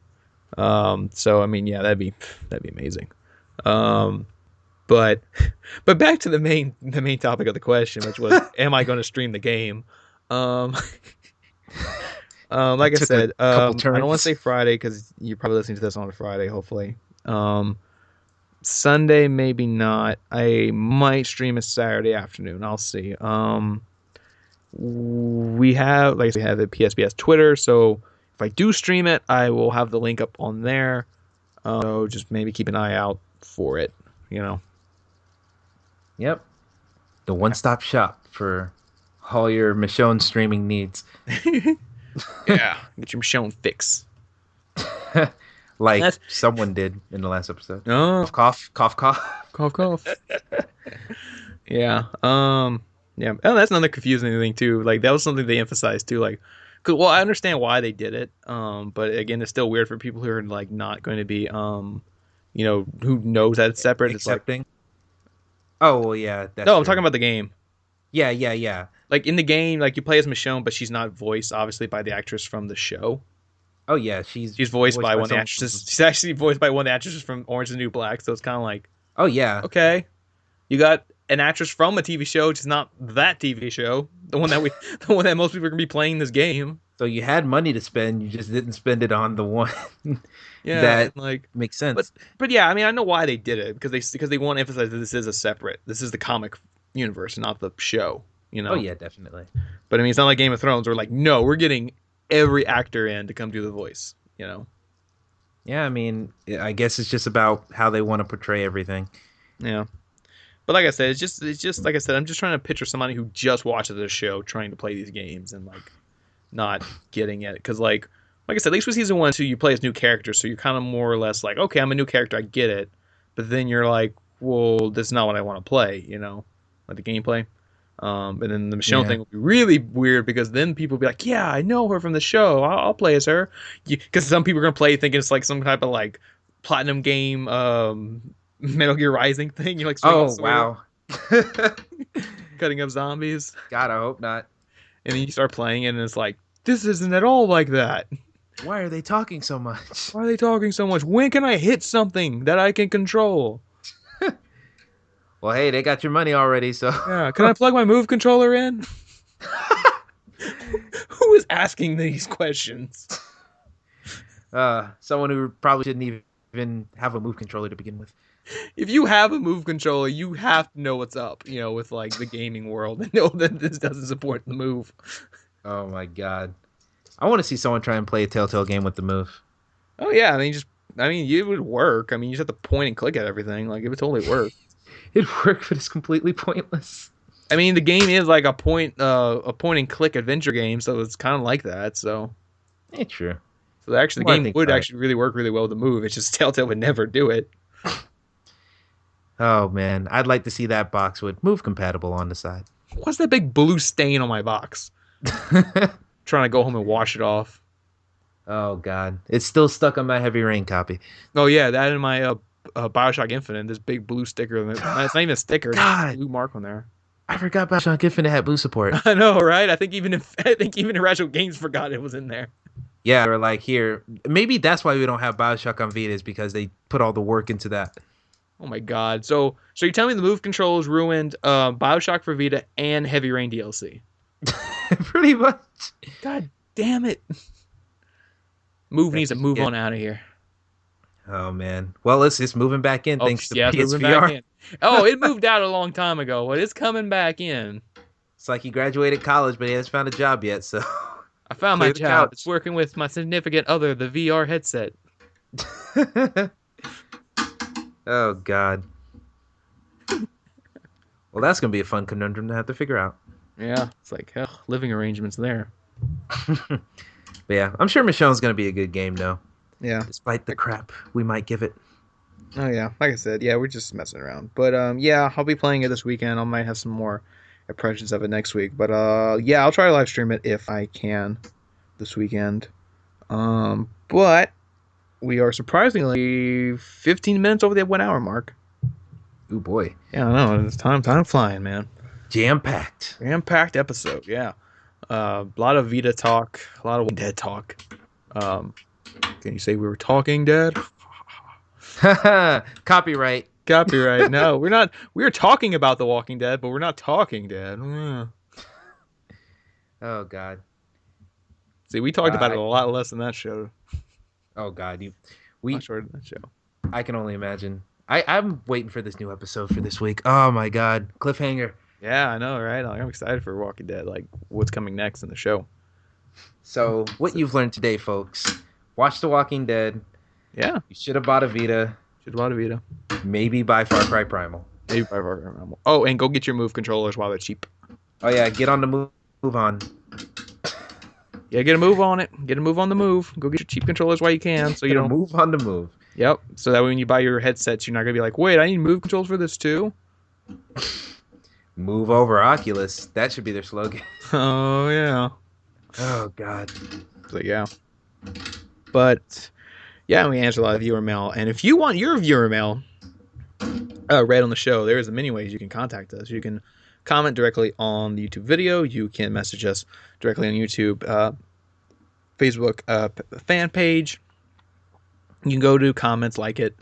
So I mean, yeah, that'd be amazing. Um, but but back to the main topic of the question, which was, am I going to stream the game? Um, like That I took a said, couple I don't want to turns. say Friday because you're probably listening to this on a Friday, hopefully. Sunday, maybe not. I might stream a Saturday afternoon. I'll see. We have, like I said, we have the PSBS Twitter, so if I do stream it, I will have the link up on there. So just maybe keep an eye out for it. You know. Yep. The one-stop shop for all your Michonne streaming needs. Yeah, get your Michonne fix. Like That's someone did in the last episode. no Cough, cough, cough, cough. cough cough. Yeah. Yeah. Oh, that's another confusing thing too. Like that was something they emphasized too. Like, 'cause, well, I understand why they did it. But again, it's still weird for people who are like not going to be you know, who knows that it's separate. It's like, Accepting. Oh, well, yeah, that's no, I'm talking true. about the game. Yeah, yeah, yeah. Like in the game, like you play as Michonne, but she's not voiced obviously by the actress from the show. Oh, yeah, she's She's voiced voiced by by one of the someone actresses. from. She's actually voiced by one of the actresses from Orange is the New Black. So it's kind of like, Oh, yeah. okay, you got an actress from a TV show, just not that TV show, the one that we, the one that most people are gonna be playing this game. So you had money to spend, you just didn't spend it on the one Yeah, and that like, makes but sense. but yeah, I mean, I know why they did it because they want to emphasize that this is a separate, this is the comic universe, not the show, you Oh, know. yeah, definitely. But I mean, it's not like Game of Thrones. We're like, no, we're getting every actor in to come do the voice, you know. Yeah, I mean, I guess it's just about how they want to portray everything. Yeah. But like I said, it's just like I said, I'm just trying to picture somebody who just watches this show trying to play these games and like not getting it because like I said, at least with season 1 2 you play as new characters, so you're kind of more or less like, okay, I'm a new character, I get it, but then you're like, well, this is not what I want to play, you know, like the gameplay. And then the Michonne Yeah. thing will be really weird because then people will be like, yeah, I know her from the show, I'll play as her, because some people are gonna play thinking it's like some type of like platinum game, Metal Gear Rising thing. You like swinging a Oh, sword, wow. cutting up zombies, God, I hope not. and then you start playing it, and it's like, this isn't at all like that. Why are they talking so much? Why are they talking so much? When can I hit something that I can control? Well, hey, they got your money already, so Yeah, can I plug my move controller in? Who is asking these questions? someone who probably shouldn't even have a move controller to begin with. If you have a move controller, you have to know what's up, you know, with like the gaming world and know that this doesn't support the move. Oh my god. I want to see someone try and play a Telltale game with the move. Oh yeah, I mean, it would work. I mean, you just have to point and click at everything. Like it would totally work. It worked, but it's completely pointless. I mean, the game is like a point and click adventure game, so it's kind of like that. Yeah, true. So actually, The the more I game think would about it. actually really work really well with the move. It's just Telltale would never do it. Oh man, I'd like to see that box with move compatible on the side. What's that big blue stain on my box? Trying to go home and wash it off. Oh god, it's still stuck on my Heavy Rain copy. Oh yeah, that in my Bioshock Infinite, this big blue sticker. It's not even a sticker; it's just a God, blue mark on there. I forgot Bioshock Infinite had blue support. I know, right? I think even Irrational Games forgot it was in there. Yeah, or like here, maybe that's why we don't have Bioshock on Vita is because they put all the work into that. Oh my god! So you tell me the move controls ruined Bioshock for Vita and Heavy Rain DLC? Pretty much. God damn it! Move That's needs to just move it. on out of here. Oh man. Well, it's moving back in Oh thanks to yeah, it's moving back PSVR. in. Oh, it moved out a long time ago, but it's coming back in. It's like he graduated college, but he hasn't found a job yet, so I found my clear the job. It's couch. working with my significant other, the VR headset. Oh God. Well, that's gonna be a fun conundrum to have to figure out. Yeah, it's like living arrangements there. But yeah, I'm sure Michonne's gonna be a good game though, Yeah. despite the crap we might give it. Oh yeah, like I said, yeah, we're just messing around. But yeah, I'll be playing it this weekend. I might have some more impressions of it next week. But yeah, I'll try to live stream it if I can this weekend. But we are surprisingly 15 minutes over the 1 hour mark. Ooh boy, Yeah, I know. It's time flying, man. jam packed. Jam-packed episode. Yeah. A lot of Vita talk, a lot of Dead talk. Um, can you say we were talking Dead? Copyright. Copyright. No, we're not. We're talking about The Walking Dead, but we're not talking Dead. Oh God. See, we talked about it Uh, a lot less than that show. oh God. A lot We. shorter than that show. I can only imagine. I'm waiting for this new episode for this week. Oh my God, cliffhanger. Yeah, I know, right? Like, I'm excited for Walking Dead. Like, what's coming next in the show? So what you've learned today, folks? Watch The Walking Dead. Yeah, You should have bought a Vita. should a lot of Vita. Maybe buy Far Cry Primal. Maybe by Far Cry Primal. Oh, and go get your Move controllers while they're cheap. Oh yeah, get on the move. Move on. Yeah, get a move on it. Get a move on the move. Go get your cheap controllers while you can, so you Get a don't. move on the move. Yep. So that way when you buy your headsets, you're not gonna be like, wait, I need Move controls for this too. Move over Oculus. That should be their slogan. Oh yeah. Oh God. So yeah. But yeah, we answer a lot of viewer mail, and if you want your viewer mail read on the show, there's many ways you can contact us. You can comment directly on the YouTube video. You can message us directly on YouTube, Facebook fan page. You can go to comments, like it,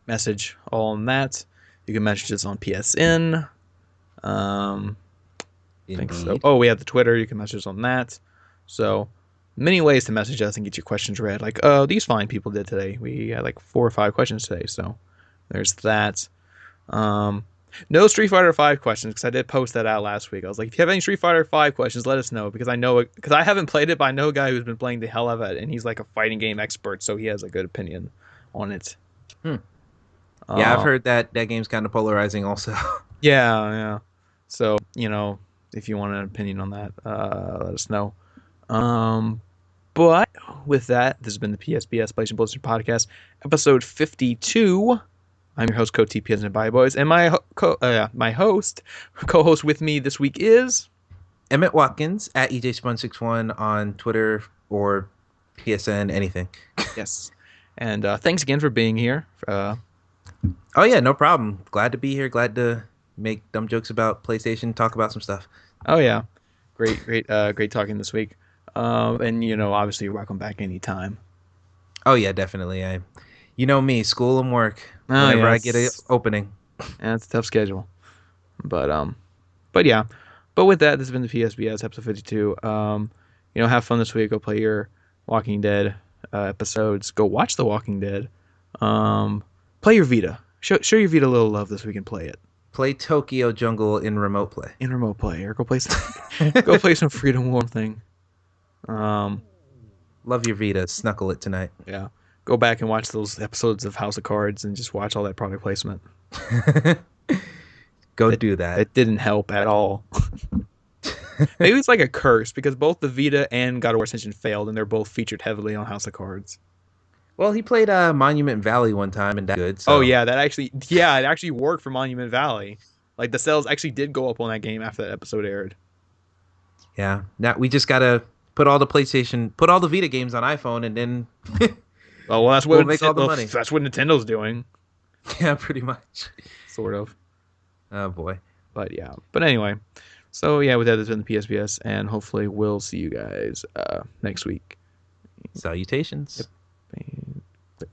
message all on that. You can message us on PSN. I think so. Indeed. Oh, we have the Twitter. You can message us on that. So many ways to message us and get your questions read. Like, oh, these fine people did today. We had like 4 or 5 questions today. So there's that. No Street Fighter 5 questions because I did post that out last week. I was like, if you have any Street Fighter 5 questions, let us know because I know it, because I haven't played it, but I know a guy who's been playing the hell out of it, and he's like a fighting game expert, so he has a good opinion on it. Hmm. Yeah, I've Uh, heard that game's kind of polarizing also. yeah, yeah. So if you want an opinion on that, let us know. But with that, this has been the PSBS PlayStation Blizzard Podcast, episode 52. I'm your host, Code TPS and Bye Boys, and my co-host with me this week is Emmett Watkins at EJSpun61 on Twitter or PSN, anything. yes, and thanks again for being here. Oh yeah, no problem. Glad to be here. Glad to make dumb jokes about PlayStation, talk about some stuff. Oh yeah, great talking this week. And obviously you're welcome back anytime. Oh yeah, definitely. You know me, school and work. Oh Whenever yeah, I get an opening. and it's a tough schedule, but yeah. But with that, this has been the PSBS episode 52. Have fun this week. Go play your Walking Dead episodes. Go watch The Walking Dead. Play your Vita. Show your Vita a little love this week and play it Play Tokyo Jungle in remote play. in remote play, or go play some go play some Freedom War thing. Love your Vita. Snuckle it tonight. Yeah. Go back and watch those episodes of House of Cards and just watch all that product placement. Go do that. It didn't help at all. Maybe it's like a curse because both the Vita and God of War Ascension failed, and they're both featured heavily on House of Cards. Well, he played Monument Valley one time, and that's good. So. Oh yeah, it actually worked for Monument Valley. Like the sales actually did go up on that game after that episode aired. Yeah. Now we just gotta put all the Vita games on iPhone, and then Oh well, we'll make all the money. That's what Nintendo's doing, Yeah, pretty much. sort of. Oh boy. But yeah. But anyway, so yeah, with that, this has been the PSBS, and hopefully we'll see you guys next week. Salutations. Yep. And click.